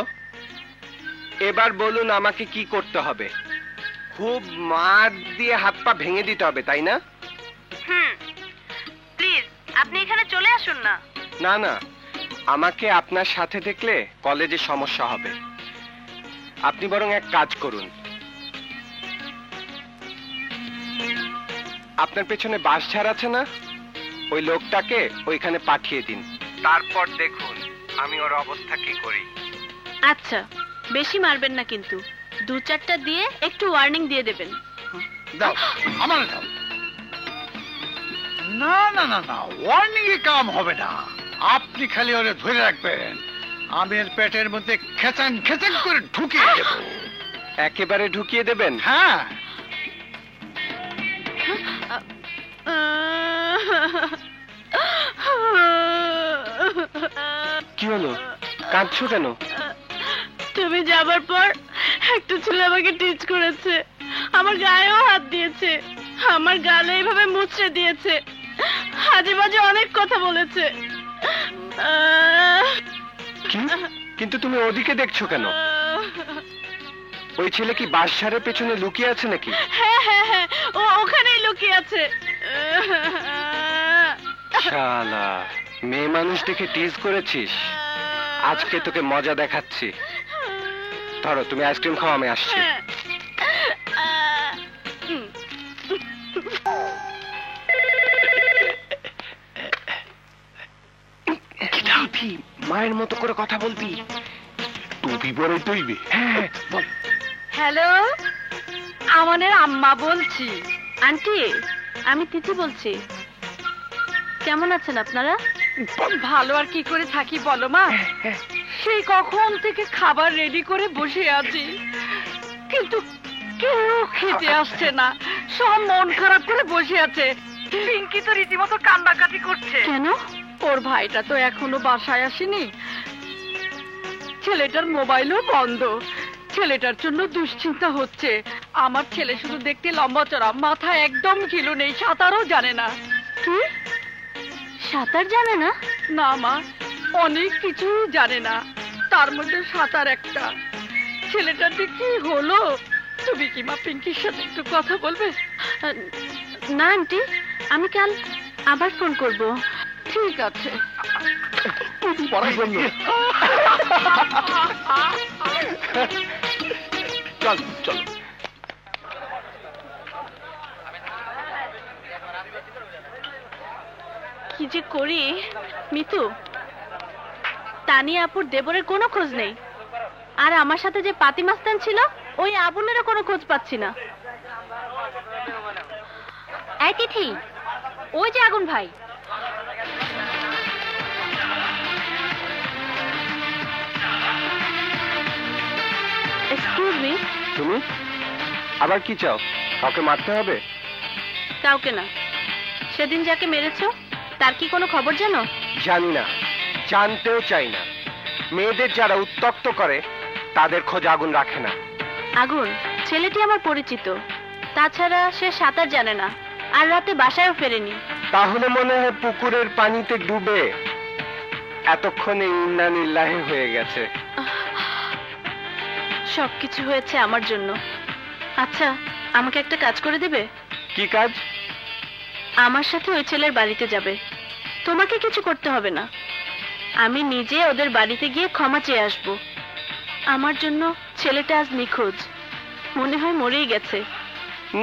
এবার বলুন আমাকে কি করতে হবে? খুব মার দিয়ে হাত পা ভেঙে দিতে হবে, তাই না? প্লিজ আপনি এখানে চলে আসুন না। না না, আমাকে আপনার সাথে দেখলে কলেজে সমস্যা হবে। আপনি বরং এক কাজ করুন, আপনার পেছনে বাস ঝাড় আছে না, ওই লোকটাকে ওইখানে পাঠিয়ে দিন। তারপর দেখুন আমি ওর অবস্থা কি করি। আচ্ছা, বেশি মারবেন না কিন্তু, 2-4টা দিয়ে একটু ওয়ার্নিং দিয়ে দেবেন। দাও, আমার দাও। না না না না, ওয়ার্নিং এ কাম হবে না। আপনি খালি ওরে ধরে রাখবেন, আমি এর পেটের মধ্যে খেচান খেচান করে ঢুকিয়ে দেব। একেবারে ঢুকিয়ে দেবেন? হ্যাঁ। কি হলো, কাঁদছো কেন? তুমি যাবার পর একটা ছেলে আমাকে টিচ করেছে, আমার গায়েও হাত দিয়েছে, আমার গালে এইভাবে মুচড়ে দিয়েছে, আজে বাজে অনেক কথা বলেছে। কিন্তু তুমি ওদিকে দেখছো কেন? ওই ছেলে কি বাস ঝাড়ের পেছনে লুকিয়ে আছে নাকি? হ্যাঁ হ্যাঁ হ্যাঁ, ও ওখানেই লুকিয়ে আছে। শালা, মেয়ে মানুষ দেখে টিজ করেছিস, আজকে তোকে মজা দেখাচ্ছি। ধরো, তুমি আইসক্রিম খাও, আমি আসছি। মায়ের মতো করে কথা বলবি, টুপি পরে তুইবি। হ্যাঁ বল। হ্যালো, আমাদের আম্মা বলছি। আন্টি, আমি তিথি বলছি। কেমন আছেন আপনারা? ভালো আর কি করে থাকি বলো মা, সেই কখন থেকে খাবার রেডি করে বসে আছি, কিন্তু কেউ খেতে আসছে না, সব মন খারাপ করে বসে আছে। পিঙ্কি তো রীতিমতো কান্নাকাটি করছে। কেন? ওর ভাইটা তো এখনো বাসায় আসেনি, ছেলেটার মোবাইলও বন্ধ, ছেলেটার জন্য দুশ্চিন্তা হচ্ছে। আমার ছেলে শুধু দেখতে লম্বা চড়া, মাথা একদম ঘিলু নেই, সাঁতারও জানে না। কি? সাঁতার জানে না? না মা, অনেক কিছু জানে না, তার মধ্যে সাঁতার একটা। ছেলেটার যে কি হলো, তুমি কি মা পিঙ্কির সাথে একটু কথা বলবে? না আন্টি, আমি কাল আবার ফোন করব। ঠিক আছে। চল চল। কি যে করি মিতু, তানিয়া আপুর দেবরের কোনো খোঁজ নেই, আর আমার সাথে যে পাতি মাস্তান ছিল ওই আবুলেরও কোনো খোঁজ পাচ্ছি না। এই তিথি, ওই যে আগুন ভাই। Excuse me. তুমি আবার কি চাও? কাউকে মারতে হবে? কাউকে না, সেদিন যাকে মেরেছো তার কি কোনো খবর জানো? জানি না, জানতেও চাই না। মেয়েদের যারা উত্তক্ত করে তাদের খোঁজ আগুন রাখে না। আগুন ছেলেটি আমার পরিচিত, তাছাড়া সে সাঁতার জানে না, আর রাতে বাসায়ও ফেরেনি। তাহলে মনে হয় পুকুরের পানিতে ডুবে এতক্ষণে ইন্না নিল্লাহে হয়ে গেছে। সবকিছু হয়েছে আমার জন্য। আচ্ছা, আমাকে একটা কাজ করে দেবে? কি কাজ? আমার সাথে ওই ছেলের বাড়িতে যাবে, তোমাকে কিছু করতে হবে না। আমি নিজে ওদের বাড়িতে গিয়ে ক্ষমা চেয়ে আসব। আমার জন্য ছেলেটা আজ নিখোঁজ, মনে হয় মরেই গেছে।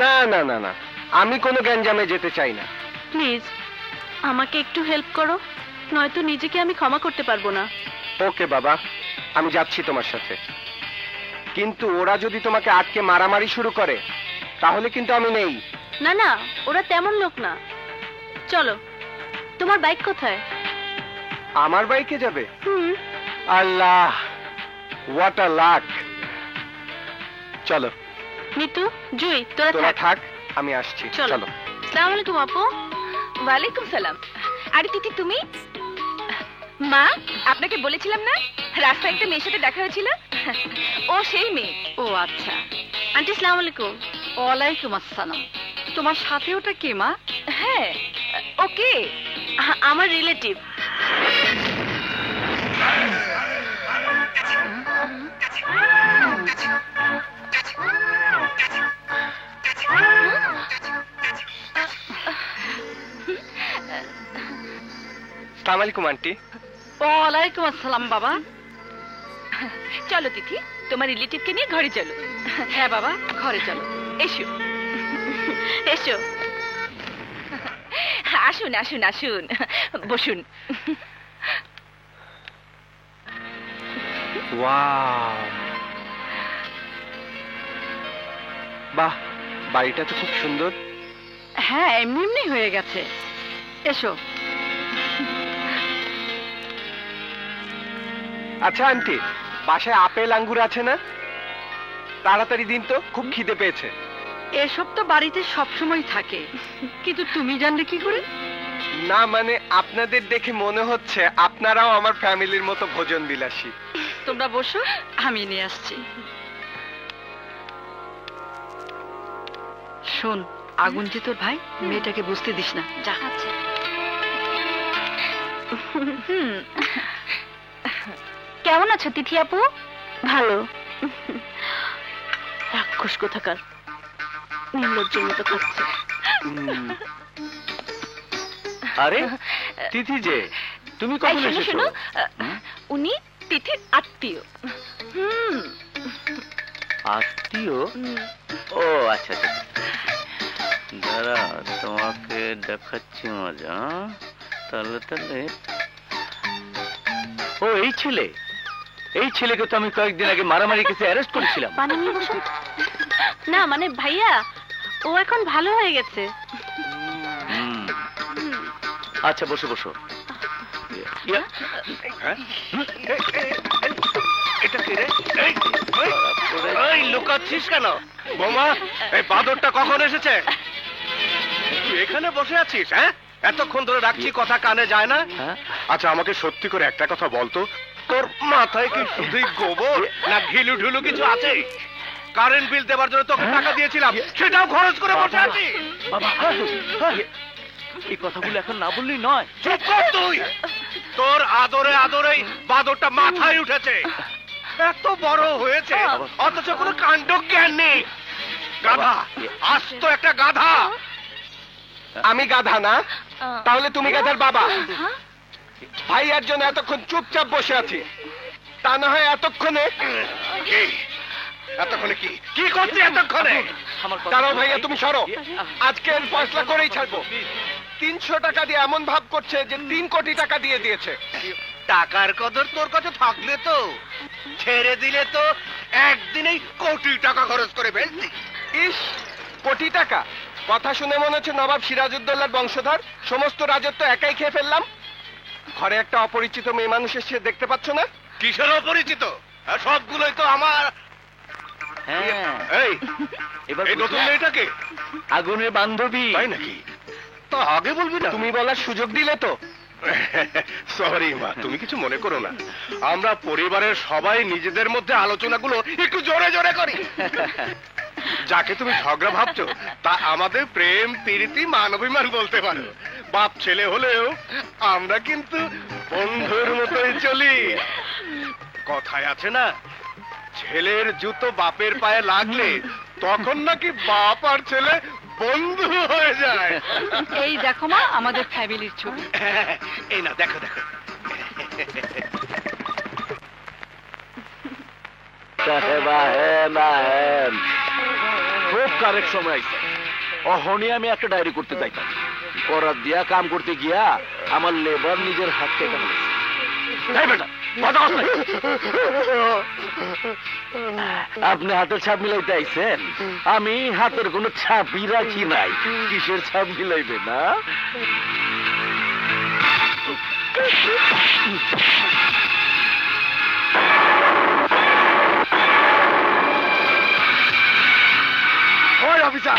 না না না না, আমি কোনো গ্যাঞ্জামে যেতে চাই না। প্লিজ আমাকে একটু হেল্প করো, নয়তো নিজেকে আমি ক্ষমা করতে পারবো না। ওকে বাবা, আমি যাচ্ছি তোমার সাথে, কিন্তু ওরা যদি তোমাকে আটকে মারামারি শুরু করে তাহলে কিন্তু আমি নেই। না না, ওরা তেমন লোক না। চলো, তোমার বাইক কোথায়? আমার বাইকে যাবে? আল্লাহ, হোয়াট আ লাক। চলো মিতু, জুই, তোরা তোরা থাক। থাক, আমি আসছি। চলো। চলো। আসসালামু আলাইকুম আপু। ওয়ালাইকুম সালাম। আরে তিথি, তুমি? মা, আপনাকে বলেছিলাম না রাস্তায় একটা মেয়ের সাথে দেখা হয়েছিল? ও সেই মেয়ে। ও আচ্ছা। আন্টি আসসালামু আলাইকুম। ওয়ালাইকুম আসসালাম। তোমার সাথে ওটা কে মা? হ্যাঁ, ওকে আমার রিলেটিভ। আসসালামু আলাইকুম আন্টি। ওয়ালাইকুম আসসালাম বাবা। চলো তিথি, তোমার রিলেটিভকে নিয়ে ঘরে চলো। হ্যাঁ বাবা, ঘরে চলো। এসো এসো, আসুন আসুন আসুন, বসুন। ওয়াও, বাহ, বাড়িটা তো খুব সুন্দর। হ্যাঁ, এমনি এমনি হয়ে গেছে। এসো। আচ্ছা আন্টি, বাসায় আপেল আঙ্গুর আছে না? তাড়াতাড়ি দিন তো, খুব খিদে পেয়েছে। এসব তো বাড়িতে সবসময় থাকে, কিন্তু তুমি জানলে কি করে? না মানে আপনাদের দেখে মনে হচ্ছে আপনারাও আমার ফ্যামিলির মতো ভোজন বিলাসী। তোমরা বসো, আমি নিয়ে আসছি। শোন, আগুন যে তোর ভাই, মেয়েটাকে বুঝতে দিস না। যা। কেমন আছো তিথি আপু? ভালো। রাক্ষস কোথাকার, নির্লজ্জের মতো খাচ্ছে। আরে তিথি যে, তুমি কখন এসেছো? উনি তিথির আত্মীয়। আত্মীয়? ও আচ্ছা আচ্ছা, দাঁড়া তোমাকে দেখাচ্ছি মজা। তাহলে তাহলে ও এই ছেলে, এই ছেলেকে তো আমি কয়েকদিন আগে মারামারি কেসে অ্যারেস্ট করেছিলাম। না মানে ভাইয়া, ও এখন ভালো হয়ে গেছে। আচ্ছা বসো বসো। এটা কি রে? এই লুকাচ্ছিস কেন? বোমা, এই বাদরটা কখন এসেছে? তুই এখানে বসে আছিস? হ্যাঁ, এতক্ষণ ধরে রাখছি, কথা কানে যায় না। আচ্ছা আমাকে সত্যি করে একটা কথা বলতো, তোর মাথায় কি শুধুই গোবর না ঘিলু ঢুলু কিছু আছে? কারেন্ট বিল দেওয়ার জন্য তোকে টাকা দিয়েছিলাম, সেটাও খরচ করে বসে আছিস। বাবা, এই কথাগুলো এখন না বললেই নয়। চুপ কর তুই। তোর আদরে আদরেই বাদরটা মাথায় উঠেছে। এত বড় হয়েছে অথচ কোনো কাণ্ড জ্ঞান নেই। গাধা, আস্ত একটা গাধা। আমি গাধা না? তাহলে তুমি গাধার বাবা। ভাইয়ার জন্য এতক্ষণ চুপচাপ বসে আছি, তা না হয় এতক্ষণে এতক্ষণে কি কি করছি? এতক্ষণে দাঁড়াও ভাইয়া, তুমি সরো। আজকে এর ফয়সলা করেই ছাড়বো। 300 টাকা দিয়ে এমন ভাব করছে যে 3 কোটি টাকা দিয়ে দিয়েছে। টাকার কদর তোর কাছে থাকলে তো, ছেড়ে দিলে তো একদিনেই কোটি টাকা খরচ করে ফেলতি। ইস, কোটি টাকা? কথা শুনে মনে হচ্ছে নবাব সিরাজউদ্দৌলার বংশধর, সমস্ত রাজত্ব একাই খেয়ে ফেললাম। ঘরে একটা অপরিচিত মেয়ে মানুষ এসে, দেখতে পাচ্ছ না? কিসের অপরিচিত? সবগুলোই তো আমার। এই এবার এই নতুন মেয়েটাকে আগুনের বান্ধবী। তাই নাকি? তা আগে বলবি না? তুমি বলার সুযোগ দিলে তো। সরি মা, তুমি কিছু মনে করো না। আমরা পরিবারের সবাই নিজেদের মধ্যে আলোচনাগুলো একটু জোরে জোরে করি। যাকে তুমি ঝগড়া ভাবছো তা আমাদের প্রেম প্রীতি মান অভিমান বলতে পারো। বাপ ছেলে হলেও আমরা কিন্তু বন্ধুর মতোই চলি। কথায় আছে না, ছেলের জুতো বাপের পায়ে লাগলে তখন নাকি বাপ আর ছেলে বন্ধু হয়ে যায়। এই দেখো মা, আমাদের ফ্যামিলির ছবি। এই না, দেখো দেখো। খুব কারেক্ট সময় আইছে। অহনি আমি একটা ডায়েরি করতে চাইতাম, করার দিয়া কাম করতে গিয়া আমার লেবার নিজের হাত কেটে ফেলেছে। আপনি হাতের ছাপ মিলাইতে আইছেন, আমি হাতের কোনো ছাপই রাখি নাই। কিসের ছাপ মিলাইবে না? ওই অফিসার,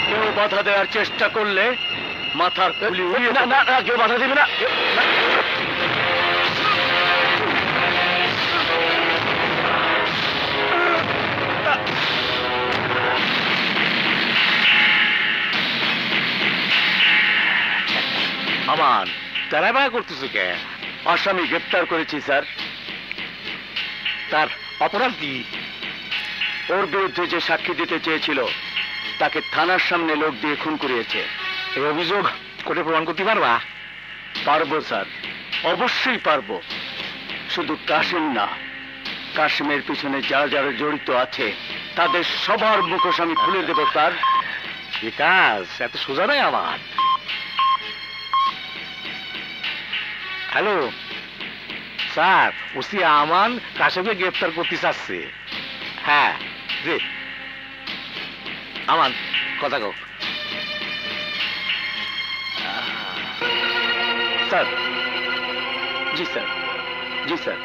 কেউ বাধা দেওয়ার চেষ্টা করলে মাথার খুলি উড়িয়ে না, না না, কেউ বাধা দেবে না। আমান তারা বায়া করতেছো কে? আসামি গ্রেপ্তার করেছি স্যার। তার অপরাধ কি? ওর বিরুদ্ধে যে সাক্ষী দিতে চেয়েছিল তাকে থানার সামনে লোক দিয়ে খুন করিয়েছে। এই অভিযোগ কোর্টে প্রমাণ করতে পারবা? পারবো স্যার, অবশ্যই পারবো। শুধু কাশিম না, কাশিমের পিছনে যারা যারা জড়িত আছে তাদের সবার মুখোশ আমি খুলে দেবো স্যার। এ কাজ এত সোজা নয় আমার। হ্যালো স্যার, ওসি আমান কাশেমকে গ্রেপ্তার করতে চাচ্ছে। হ্যাঁ জি আমান, কথা কও। স্যার, জি স্যার, জি স্যার,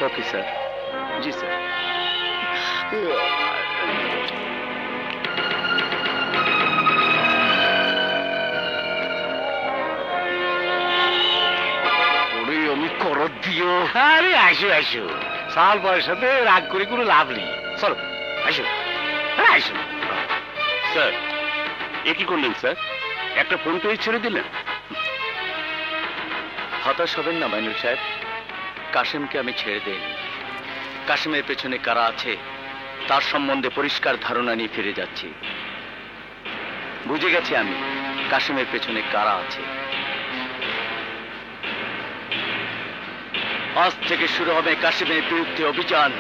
ওকে স্যার, জি স্যার। ওরে আমি করত দিও। আরে আসো আসো, সাল বয়ের সাথে রাগ করে কোনো লাভ নেই। চলো আসো, হ্যাঁ আসো। স্যার এ কি করলেন স্যার? একটা ফোন পেয়ে ছেড়ে দিলেন। হতাশ হবেন না মাইনুল সাহেব, কাশিমকে আমি ছেড়ে দেইনি। কাশিমের পেছনে কারা আছে তার সম্বন্ধে পরিষ্কার ধারণা নিয়ে ফিরে যাচ্ছি। বুঝে গেছি আমি কাশিমের পেছনে কারা আছে। আজ থেকে শুরু হবে কাশিমের বিরুদ্ধে অভিযান।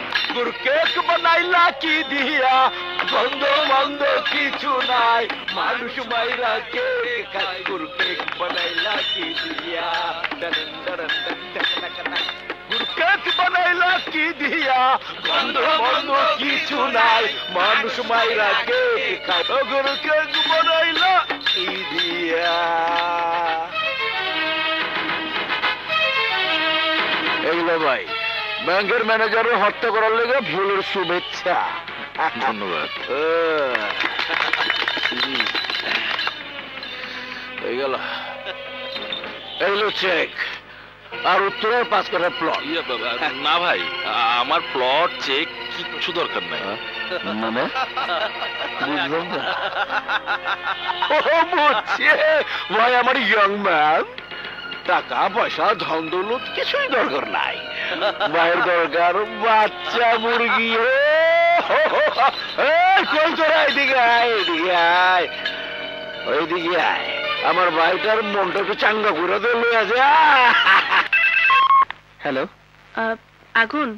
কেক বানাইলা কি দিয়া, বন্ধ বন্ধ কিছু নাই, মানুষ মাইরা কে খায়। কেক বানাইলা কি দিয়া, কেক বানাইলা কি দিয়া, বন্ধ বন্ধ কিছু নাই, মানুষ মাইরা কে খায়। কেক বানাইলা কি দিয়া। এগুলো ভাই ব্যাংকের ম্যানেজারের হত্যা করার লেগে ভুলের শুভেচ্ছা। ধন্যবাদ। এই গেল, এগুলো চেক আর উত্তরের 5 কাঠা প্লট। না ভাই, আমার প্লট চেক কিচ্ছু দরকার নাই। মানে বুঝলাম না। ও বুঝছে ভাই, আমার ইয়ং ম্যান, টাকা পয়সা ধন দৌলত কিছুই দরকার নাই। ভাইয়ের দরকার বাচ্চা মুরগি। কই তোরা এদিকে আয়, এদিকে আয়, ওইদিকে আয়। আমার ভাইটার মনটা একটু চাঙ্গা করে দিল আছে। হ্যালো, আগুন,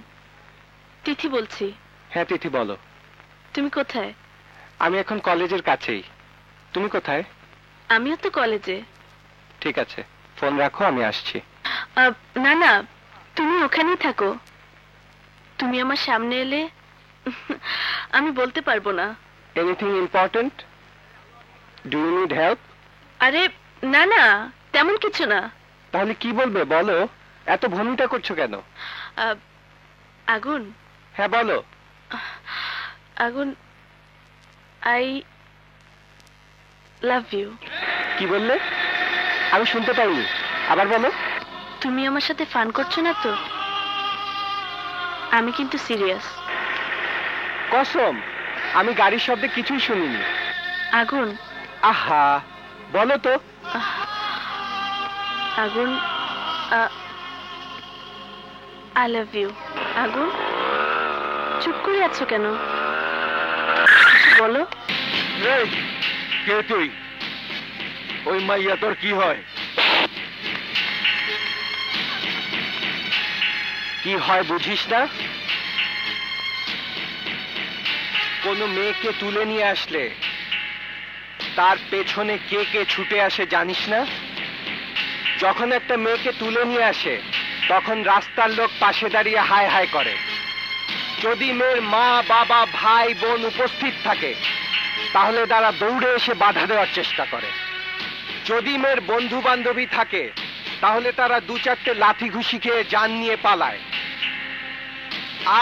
তিথি বলছি। হ্যাঁ তিথি বলো। তুমি কোথায়? আমি এখন কলেজের কাছেই। তুমি কোথায়? আমিও তো কলেজে। ঠিক আছে, ফোন রাখো, আমি আসছি। না না, তুমি ওখানেই থাকো। তুমি আমার সামনে এলে আমি বলতে পারবো না। Anything important? Do you need help? আরে না না, তেমন কিছু না। তাহলে কি বলবে বলো, এত ভূমিটা করছো কেন? আগুন। হ্যাঁ বলো। আগুন, আই লাভ ইউ। কি বললে? আমি শুনতে পাইনি, আবার বলো। তুমি আমার সাথে ফান করছো না তো? আমি কিন্তু সিরিয়াস। কসম, আমি গাড়ির শব্দে কিছুই শুনিনি। আগুন। আহা, বলো তো। আগুন, আই লাভ ইউ। আগুন, চুপ করে আছো কেন? বলো। এই, কে তুই? ওই মাইয়া তোর কি হয়? কি হয় বুঝিস না? কোনো মেয়েকে তুলে নিয়ে আসলে তার পেছনে কে কে ছুটে আসে জানিস না? যখন একটা মেয়েকে তুলে নিয়ে আসে তখন রাস্তার লোক পাশে দাঁড়িয়ে হায় হায় করে। যদি মেয়ের মা বাবা ভাই বোন উপস্থিত থাকে তাহলে তারা দৌড়ে এসে বাধা দেওয়ার চেষ্টা করে। যদি মেয়ের বন্ধু বান্ধবী থাকে তাহলে তারা 2-4টে লাথি ঘুষি খেয়ে জান নিয়ে পালায়।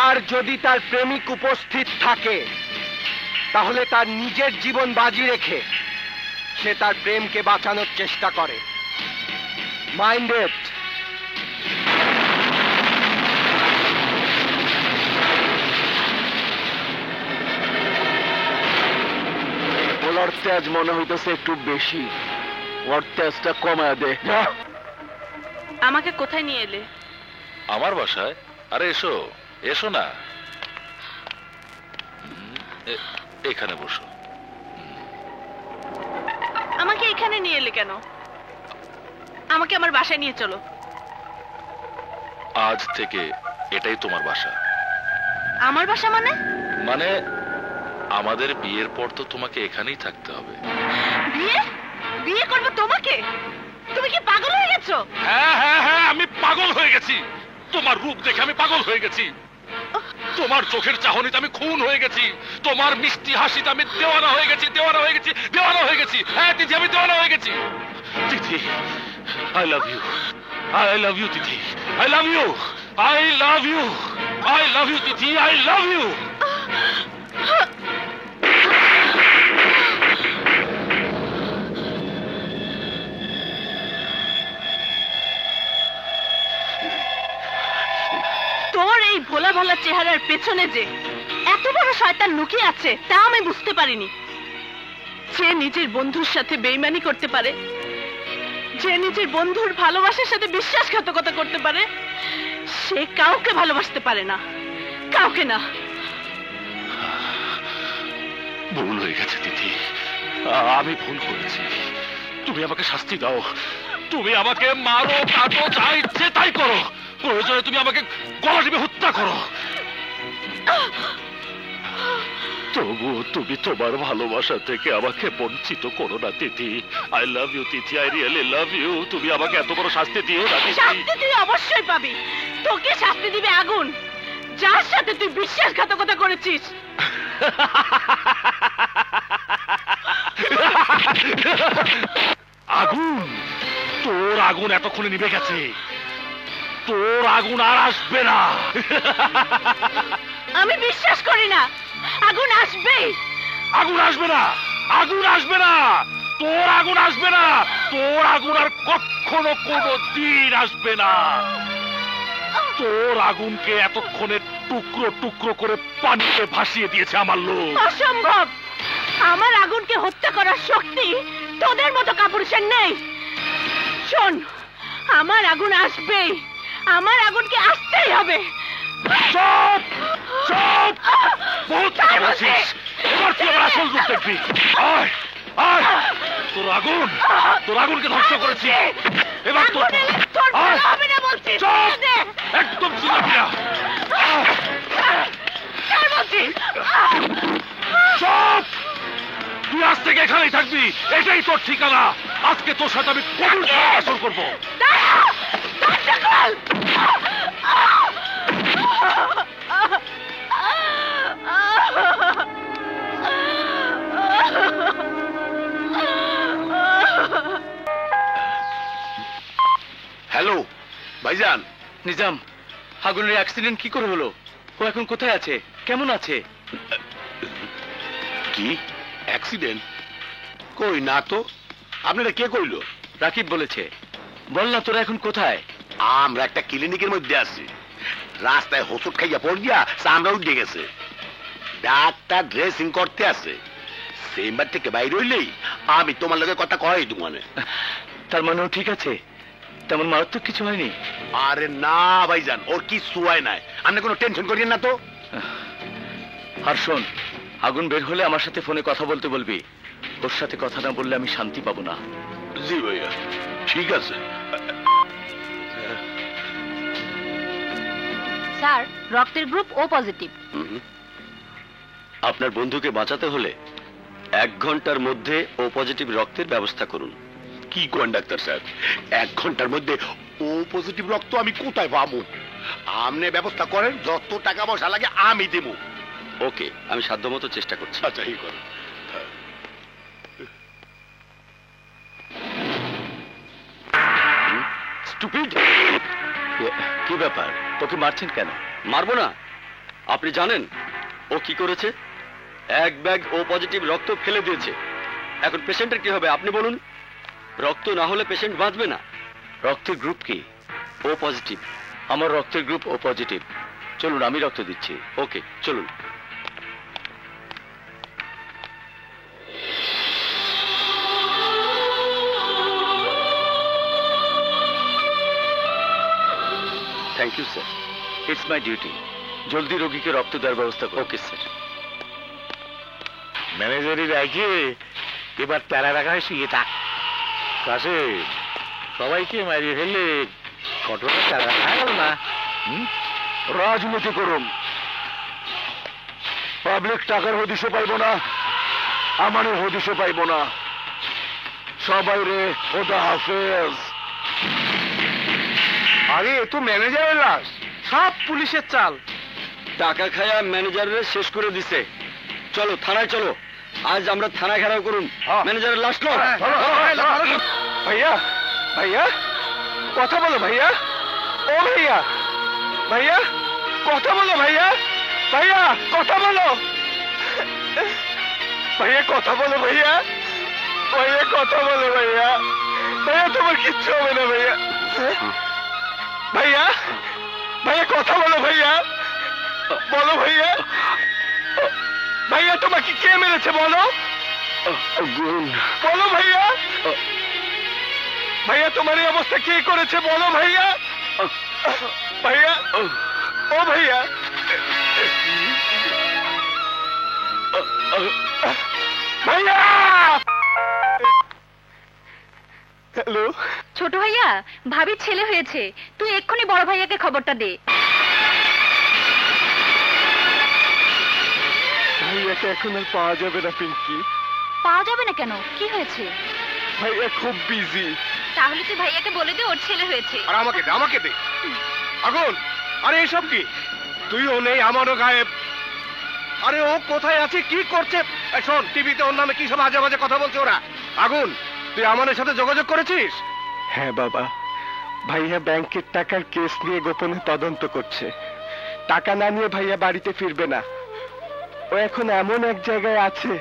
আর যদি তার প্রেমিক উপস্থিত থাকে তাহলে তার নিজের জীবন বাজি রেখে সে তার প্রেমকে বাঁচানোর চেষ্টা করে। মাইন্ডেড। ওর তেজ মনে হইতেছে একটু বেশি, ওর তেজটা কমায় দে। আমাকে কোথায় নিয়ে এলে? আমার বাসায়। আরে এসো, এসো না, এখানে বসো। আমাকে এখানে নিয়ে এলে কেন? আমাকে আমার বাসায় নিয়ে চলো। আজ থেকে এটাই তোমার বাসা। আমার বাসা মানে? মানে আমাদের বিয়ের পর তো তোমাকে এখানেই থাকতে হবে। বিয়ে? বিয়ে করবো তোমাকে? তুমি কি পাগল হয়ে গেছো? হ্যাঁ হ্যাঁ হ্যাঁ, আমি পাগল হয়ে গেছি। তোমার রূপ দেখে আমি পাগল হয়ে গেছি। তোমার চোখের চাহনিতে আমি খুন হয়ে গেছি। তোমার মিষ্টি হাসিতে আমি দেওয়ানা হয়ে গেছি, দেওয়ানা হয়ে গেছি, দেওয়ানা হয়ে গেছি। হ্যাঁ তিথি, আমি দেওয়ানা হয়ে গেছি। Tithi, I love you, I love you Tithi, I love you, I love you, I love you Tithi, I love you. তোর এই ভোলা ভোলা চেহারার পেছনে যে এত বড় শয়তান লুকিয়ে আছে তা আমি বুঝতে পারিনি। যে নিজের বন্ধুর সাথে বেইমানি করতে পারে, যে নিজের বন্ধুর ভালোবাসার সাথে বিশ্বাসঘাতকতা করতে পারে, সে কাউকে ভালোবাসতে পারে না, কাউকে না। ভুল হয়ে গেছে তিথি, আমি ভুল করেছি। তুমি আমাকে শাস্তি দাও, তুমি আমাকে মারো, কাটো, যা ইচ্ছে তাই করো। প্রয়োজনে তুমি আমাকে গলা টিপে হত্যা করো। তবু তুমি তোমার ভালোবাসা থেকে আমাকে বঞ্চিত করো না Tithi. I love you Tithi, I really love you. তুমি আমাকে এত বড় শাস্তি দিও না তিথি। শাস্তি তুই অবশ্যই পাবি। তোকে শাস্তি দিবে আগুন, যার সাথে তুই বিশ্বাসঘাতকতা করেছিস। আগুন? তোর আগুন এতক্ষণে নিভে গেছে, তোর আগুন আর আসবে না। আমি বিশ্বাস করি না, আগুন আসবেই। আগুন আসবে না, আগুন আসবে না, তোর আগুন আসবে না, তোর আগুন আর কখনো কোনো দিন আসবে না। তোর আগুনকে এতক্ষণে টুকরো টুকরো করে পানিতে ভাসিয়ে দিয়েছে আমার লোক। অসম্ভব, আমার আগুনকে হত্যা করার শক্তি তোদের মতো কাপুরুষের নেই। শোন, আমার আগুন আসবেই, আমার আগুনকে আসতেই হবে। চুপ চুপ, বহুত কথা বলছিস। এবার তুই আমার আসল রূপ দেখবি। আয় আয়, তোর আগুন, তোর আগুনকে ধ্বংস করেছি। এবার তোর আয়। চুপ, একদম চিল্লাবি না। চুপ, তুই আজ থেকে এখানেই থাকবি, এটাই তোর ঠিকানা। আজকে তোর সাথে আমি কবুল শাসন করবো। হ্যালো ভাইজান। নিজাম, আগুনের অ্যাক্সিডেন্ট কি করে হলো? ও এখন কোথায় আছে, কেমন আছে? কি অ্যাক্সিডেন্ট? কই না তো। আপনারা কে কইলো? রাকিব বলেছে। বল না, তোরা এখন কোথায়? আমরা একটা ক্লিনিকের মধ্যে আছি। রাস্তায় হোঁচট খাইয়া পড় গিয়া চামড়া উঠে গেছে। ডাক্তার ড্রেসিং করতে আছে। চেম্বার থেকে বাইরে হইলেই আমি তোমার লগে কথা কই মানে। তার মানেও ঠিক আছে, তেমন মারাত্মক কিছু হয়নি? আরে না ভাইজান, ওর কিছু হয় নাই, আপনি কোনো টেনশন করিয়েন না তো। আর শোন, আগুন বের হলে আমার সাথে ফোনে কথা বলতে বলবি। ওর সাথে কথা না বললে আমি শান্তি পাবো না। জি ভাইয়া, ঠিক আছে। স্যার, রক্তের গ্রুপ ও পজিটিভ। আপনার বন্ধুকে বাঁচাতে হলে 1 ঘন্টার মধ্যে ও পজিটিভ রক্তের ব্যবস্থা করুন। কি কোন ডাক্তার স্যার, 1 ঘন্টার মধ্যে ও পজিটিভ রক্ত আমি কোথায় পাবো? আপনি ব্যবস্থা করেন, যত টাকা পয়সা লাগে আমি দেবো। ওকে, আমি সাধ্যমতো চেষ্টা করছি। আচ্ছা এই করেন। স্টুপিড! কি ব্যাপার, তোকে মারছেন কেন? মারবো না, আপনি জানেন ও কি করেছে? এক ব্যাগ ও পজিটিভ রক্ত ফেলে দিয়েছে। এখন পেশেন্টের কি হবে আপনি বলুন? রক্ত না হলে পেশেন্ট বাঁচবে না। রক্তের গ্রুপ কি? ও পজিটিভ। আমার রক্তের গ্রুপ ও পজিটিভ। চলুন আমি রক্ত দিচ্ছি। ওকে, চলুন। Thank you sir, it's my duty. জলদি রোগীকে রক্ত দেওয়ার ব্যবস্থা করো। Okay sir. ম্যানেজারি রাখে এবার তারা রাখা শিখে থাক। কাছে সবাইকে মারিয়ে ফেললে ঘটনা তারা রাখা গেল না। রাজনীতি করুন, পাবলিক টাকার হদিশে পাইব না, আমারও হদিশে পাইব না। সবাই রে খোদা হাফেজ। আরে এ তো ম্যানেজারের লাশ, সব পুলিশের চাল। টাকা খায়া ম্যানেজারের শেষ করে দিছে। চলো থানায় চলো, আজ আমরা থানা ঘেরাও করুন। ম্যানেজারের লাশ লো। ভাইয়া ভাইয়া কথা বলো ভাইয়া, ও ভাইয়া ভাইয়া কথা বলো ভাইয়া, ভাইয়া কথা বলো, ভাইয়া কথা বলো ভাইয়া, ভাইয়া কথা বলো ভাইয়া, ভাইয়া তোমার কিচ্ছু হবে না ভাইয়া, ভাইয়া ভাইয়া কথা বলো ভাইয়া, বলো ভাইয়া, ভাইয়া তোমাকে কে মেরেছে বলো, বলো ভাইয়া, ভাইয়া তোমার এই অবস্থা কে করেছে বলো ভাইয়া, ভাইয়া ও ভাইয়া, ভাইয়া। হ্যালো ছোট ভাইয়া, ভাবির ছেলে হয়েছে, তুই এক্ষুনি বড় ভাইয়াকে খবরটা দে। ভাইয়াকে এখন আর পাওয়া যাবে না পিঙ্কি। পাওয়া যাবে না কেন? কি হয়েছে? ভাইয়া খুব বিজি। তাহলে তুই ভাইয়াকে বলে দে ওর ছেলে হয়েছে। আর আমাকে দে, আমাকে দে। আগুন, আরে এসব কি? তুইও নেই, আমারও গায়েব। আরে ও কোথায় আছে, কি করছে? শোন, টিভিতে ওর নামে কি সব আজে বাজে কথা বলছে ওরা। আগুন, তুই আমাদের সাথে যোগাযোগ করেছিস? হ্যাঁ বাবা, ভাইয়া ব্যাংকের টাকার কেস নিয়ে গোপনে তদন্ত করছে। টাকা না নিয়ে ভাইয়া বাড়িতে ফিরবে না। ও এখন এমন এক জায়গায় আছে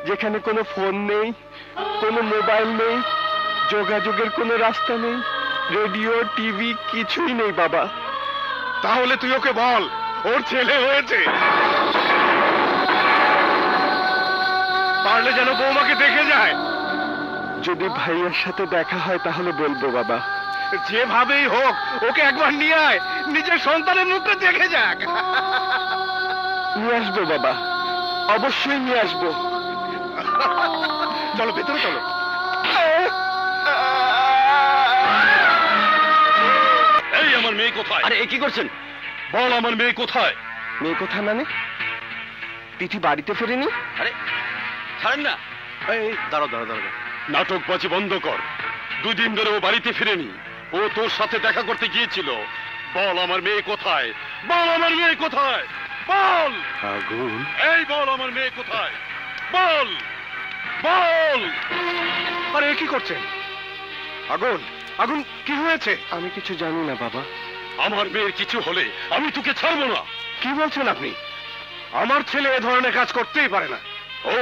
যেখানে কোনো ফোন নেই, কোনো মোবাইল নেই, যোগাযোগের কোনো রাস্তা নেই, রেডিও টিভি কিছুই নেই বাবা। তাহলে তুই ওকে বল ওর ছেলে হয়েছে, পারলে যেন বৌমাকে দেখে যায়। যদি ভাইয়ের সাথে দেখা হয় তাহলে বলবো বাবা। যেভাবেই হোক ওকে একবার নিয়ে আয়, নিজের সন্তানের মুখটা দেখে যাক। নিয়ে আসবো বাবা, অবশ্যই নিয়ে আসবো। চলো ভেতরে চলো। এই আমার মেয়ে কোথায়? আরে এ কি করছেন? বল আমার মেয়ে কোথায়? মেয়ে কোথায় মানে? তিথি বাড়িতে ফেরেনি? আরে ছাড়েন না। এই দাঁড়াও দাঁড়াও দাঁড়াও, নাটকবাজি বন্ধ কর। 2 দিন ধরে ও বাড়িতে ফেরেনি, ও তোর সাথে দেখা করতে গিয়েছিল। বল আমার মেয়ে কোথায়, বল আমার মেয়ে কোথায়, বল। আগুন, এই বল আমার মেয়ে কোথায়, বল বল। আরে কি করছেন? আগুন, আগুন কি হয়েছে? আমি কিছু জানি না বাবা। আমার মেয়ের কিছু হলে আমি তোকে ছাড়বো না। কি বলছেন আপনি? আমার ছেলে এ ধরনের কাজ করতেই পারে না। ও,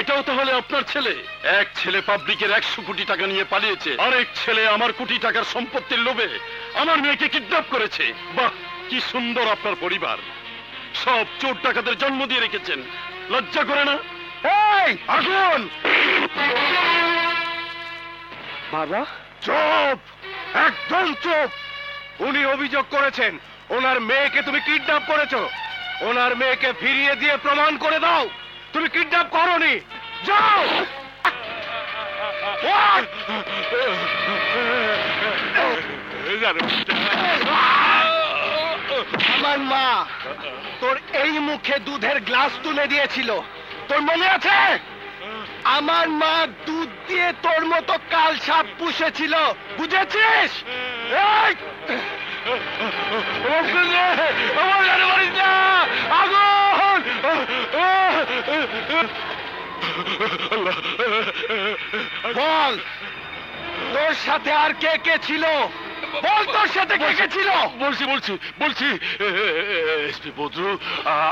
এটাও তাহলে আপনার ছেলে? এক ছেলে পাবলিকের 100 কোটি টাকা নিয়ে পালিয়েছে, আরেক ছেলে আমার কোটি টাকার সম্পত্তির লোভে আমার মেয়েকে কিডন্যাপ করেছে। বাহ, কি সুন্দর আপনার পরিবার। সব চোর ডাকাতের জন্ম দিয়ে রেখেছেন, লজ্জা করে না? এই আগুন, বাবা চুপ, একদম চুপ। উনি অভিযোগ করেছেন ওনার মেয়েকে তুমি কিডন্যাপ করেছো। ওনার মেয়েকে ফিরিয়ে দিয়ে প্রমাণ করে দাও তুমি কিডন্যাপ করোনি। যাও। আমার মা তোর এই মুখে দুধের গ্লাস তুলে দিয়েছিল, তোর মনে আছে? আমার মা দুধ দিয়ে তোর মতো কাল সাপ পুষেছিল, বুঝেছিস? এই! আমার গাড়ি মারিস না! আগুন! বল তোর সাথে আর কে কে ছিল? বল তোর সাথে কে কে ছিল? বলছি এসপি বদরু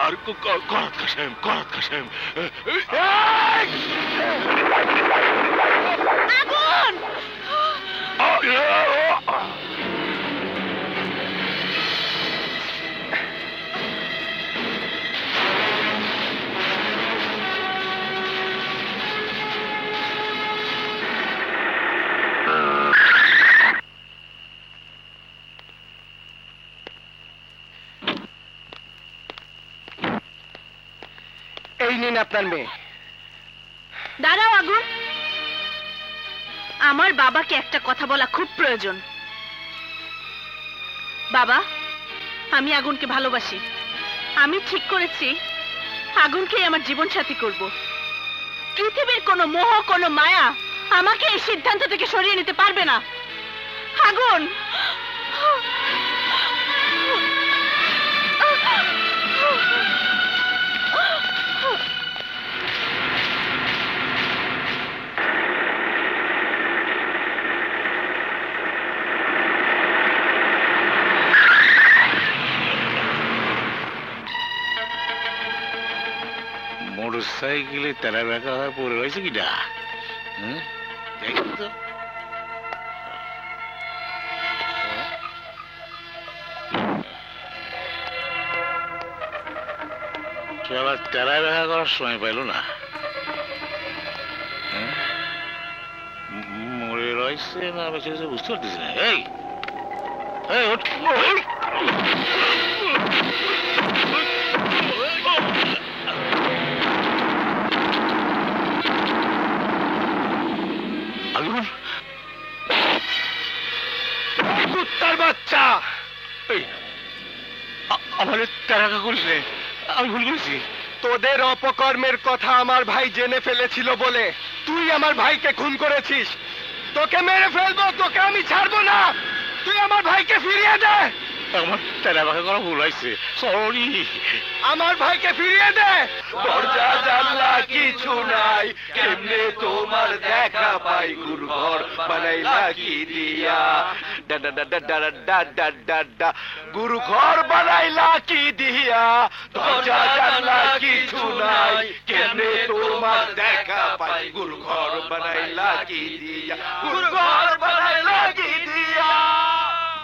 আর করাত কাশেম এই নিন আপনার মেয়ে। দাঁড়াও আগুন, আমার বাবাকে একটা কথা বলা খুব প্রয়োজন। বাবা, আমি আগুনকে ভালোবাসি। আমি ঠিক করেছি আগুনকেই আমার জীবন সাথী করব। পৃথিবীর কোনো মোহ, কোনো মায়া আমাকে এই সিদ্ধান্ত থেকে সরিয়ে নিতে পারবে না। আগুন, মোটরসাইকেলে তেলা রাখা হয় পড়ে রয়েছে কিনা দেখি তো। আবার তেলা রাখা করার সময় পাইল না। মরে রয়েছে না বেঁচে রয়েছে বুঝতে পারতেছি না। এই ওঠ, কুত্তার বাচ্চা! আমার তেরাকা করিস নে, আমি ভুল করেছি। তোদের অপকর্মের কথা আমার ভাই জেনে ফেলেছিল বলে তুই আমার ভাইকে খুন করেছিস। তোকে মেরে ফেলবো, তোকে আমি ছাড়বো না। তুই আমার ভাইকে ফিরিয়ে দে। আমার তেরাকা করা ভুল হয়েছে, সরি। আমার ভাইকে ফিরিয়ে দে। দরজা জানলা কিছু নাই, কেমনে তোমার দেখা পাই, গুরুঘর বানাইলা কি দিয়া, গুরুঘর বানাইলা কি দিয়া, দরজা জানলা কিছু নাই, কেমনে তোমার দেখা পাই, গুরুঘর বানাইলা কি দিয়া, গুরুঘর বানাইলা কি দিয়া।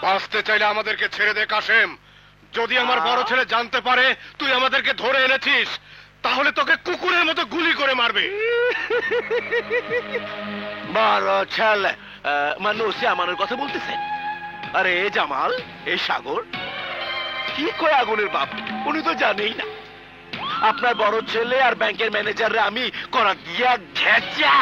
বাঁচতে চাইলে আমাদেরকে ছেড়ে দে কাশেম। যদি আমার বড় ছেলে জানতে পারে তুই আমাদেরকে ধরে এনেছিস, তাহলে তোকে কুকুরের মতো গুলি করে মারবে। বড় ছেলে মানে সে আমানের কথা বলতেছেন? আরে জামাল, এই সাগর কি কয় আগুনের বাপ, উনি তো জানেই না। আপনার বড় ছেলে আর ব্যাংকের ম্যানেজাররে আমি করা দিয়া ঘেঁচা।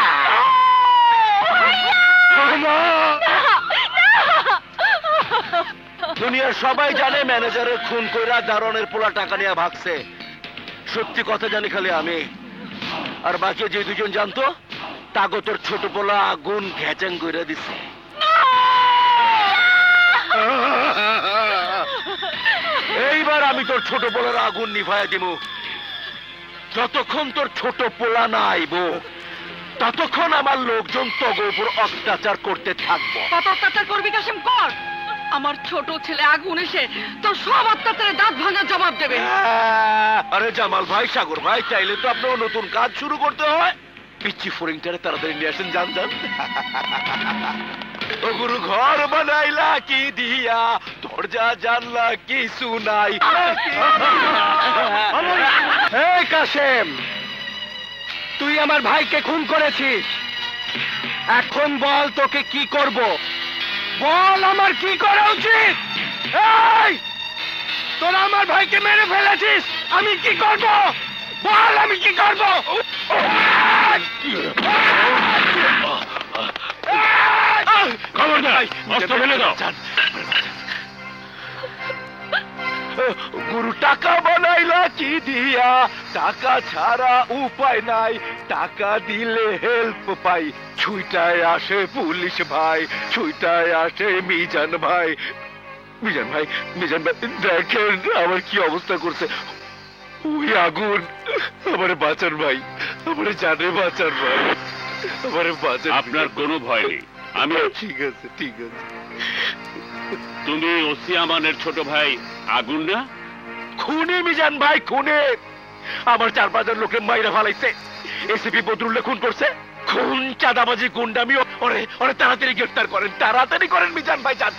দুনিয়ার সবাই জানে ম্যানেজারের খুন কইরা দারোয়ানের পোলা টাকা নিয়ে ভাগছে। সত্যি কথা জানি খালি আমি, আর বাকি যে দুজন জানতো তাগো তোর ছোট পোলা আগুন ঘেচাং কইরা দিছে। এইবার আমি তোর ছোট পোলার আগুন নিভাইয়া দিমু। যতক্ষণ তোর ছোট পোলা না আইব ততক্ষণ আমার লোকজন তগো উপর অত্যাচার করতে থাকবো। কত অত্যাচার করবি কাশেম, কর। আমার ছোট ছেলে আগুন এসে তোর সব অত্যাচারের দাঁত ভাঙার জবাব দেবে। আরে জামাল ভাই, সাগর ভাই, চাইলে তো আপনার নতুন কাজ শুরু করতে হয়। পিচ্ছি ফরিংটারে তাড়াতাড়ি নিয়ে আসেন, যান যান। ও গুরু ঘর বানাইলা কি দিয়া, দরজা জানলা কিছু নাই। এই কাশেম, তুই আমার ভাইকে খুন করেছিস। এখন বল তোকে কি করব? বল আমার কি করা উচিত? এই, তোরা আমার ভাইকে মেরে ফেলেছিস, আমি কি করব? বল আমি কি করব? খবরদার, অস্ত্র ফেলে দাও। গুরু টাকা বানাইলা কি দিয়া, টাকা ছাড়া উপায় নাই, টাকা দিলে হেল্প পাই। ছুইটায় আসে পুলিশ ভাই, ছুইটায় আসে মিজান ভাই। মিজান ভাই, মিজান ভাই, দেখেন আমার কি অবস্থা করছে। ওই আগুন, আমারে বাঁচান ভাই, আমারে জানে বাঁচান ভাই, আমারে বাঁচান। আপনার কোনো ভয় নেই, আমি ঠিক আছে, ঠিক আছে। তুমি ওসি আমানের ছোট ভাই আগুন না? খুনে মিজান ভাই, খুনে। আমার 4-5 লোকের মাইরা ফালাইছে। এসিপি বদরুল্লাহ খুন করছে। খুন, চাঁদাবাজি, গুন্ডামি। ওরে তাড়াতাড়ি গ্রেফতার করেন, তাড়াতাড়ি করেন মিজান ভাই যান।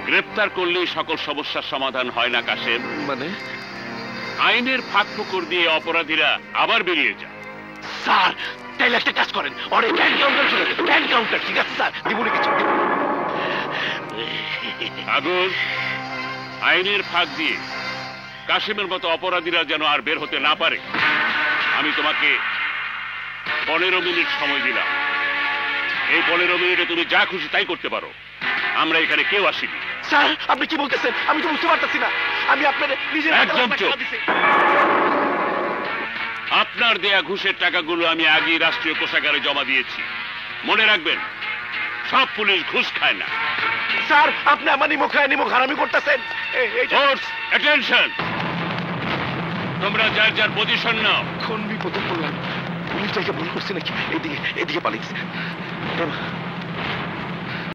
গ্রেপ্তার করলেই সকল সমস্যার সমাধান হয় না কাশেম। মানে আইনের ফাঁক ফোকর দিয়ে অপরাধীরা আবার বেরিয়ে যায়। স্যার, তাইলে একটা কাজ করেন, ওরে এনকাউন্টার করে দেন। এনকাউন্টার, ঠিক আছে স্যার, দিবনি কিছু। আগুন, আইনের ফাঁক দিয়ে কাশেমের মতো অপরাধীরা যেন আর বের হতে না পারে। আমি তোমাকে 15 মিনিট সময় দিলাম। এই 15 মিনিটে তুমি যা খুশি তাই করতে পারো। আমরা এখানে কেউ আসিনি। স্যার, আপনি কি বলতেছেন? আমি তো বুঝতে পারতেছি না। আমি আপনার নিজের একদম চুপ। আপনার দেয়া ঘুষের টাকাগুলো আমি আগেই রাষ্ট্রীয় কোষাগারে জমা দিয়েছি। মনে রাখবেন, সব পুলিশ ঘুষ খায় না। স্যার, আপনি আমার নিমক হারামি করতেছেন। ফোর্স অ্যাটেনশন, তোমরা যার যার পজিশন নাও। কোন বিপদে পড়লাম? পুলিশটাকে ভুল করছে নাকি? এদিকে পালিয়েছে।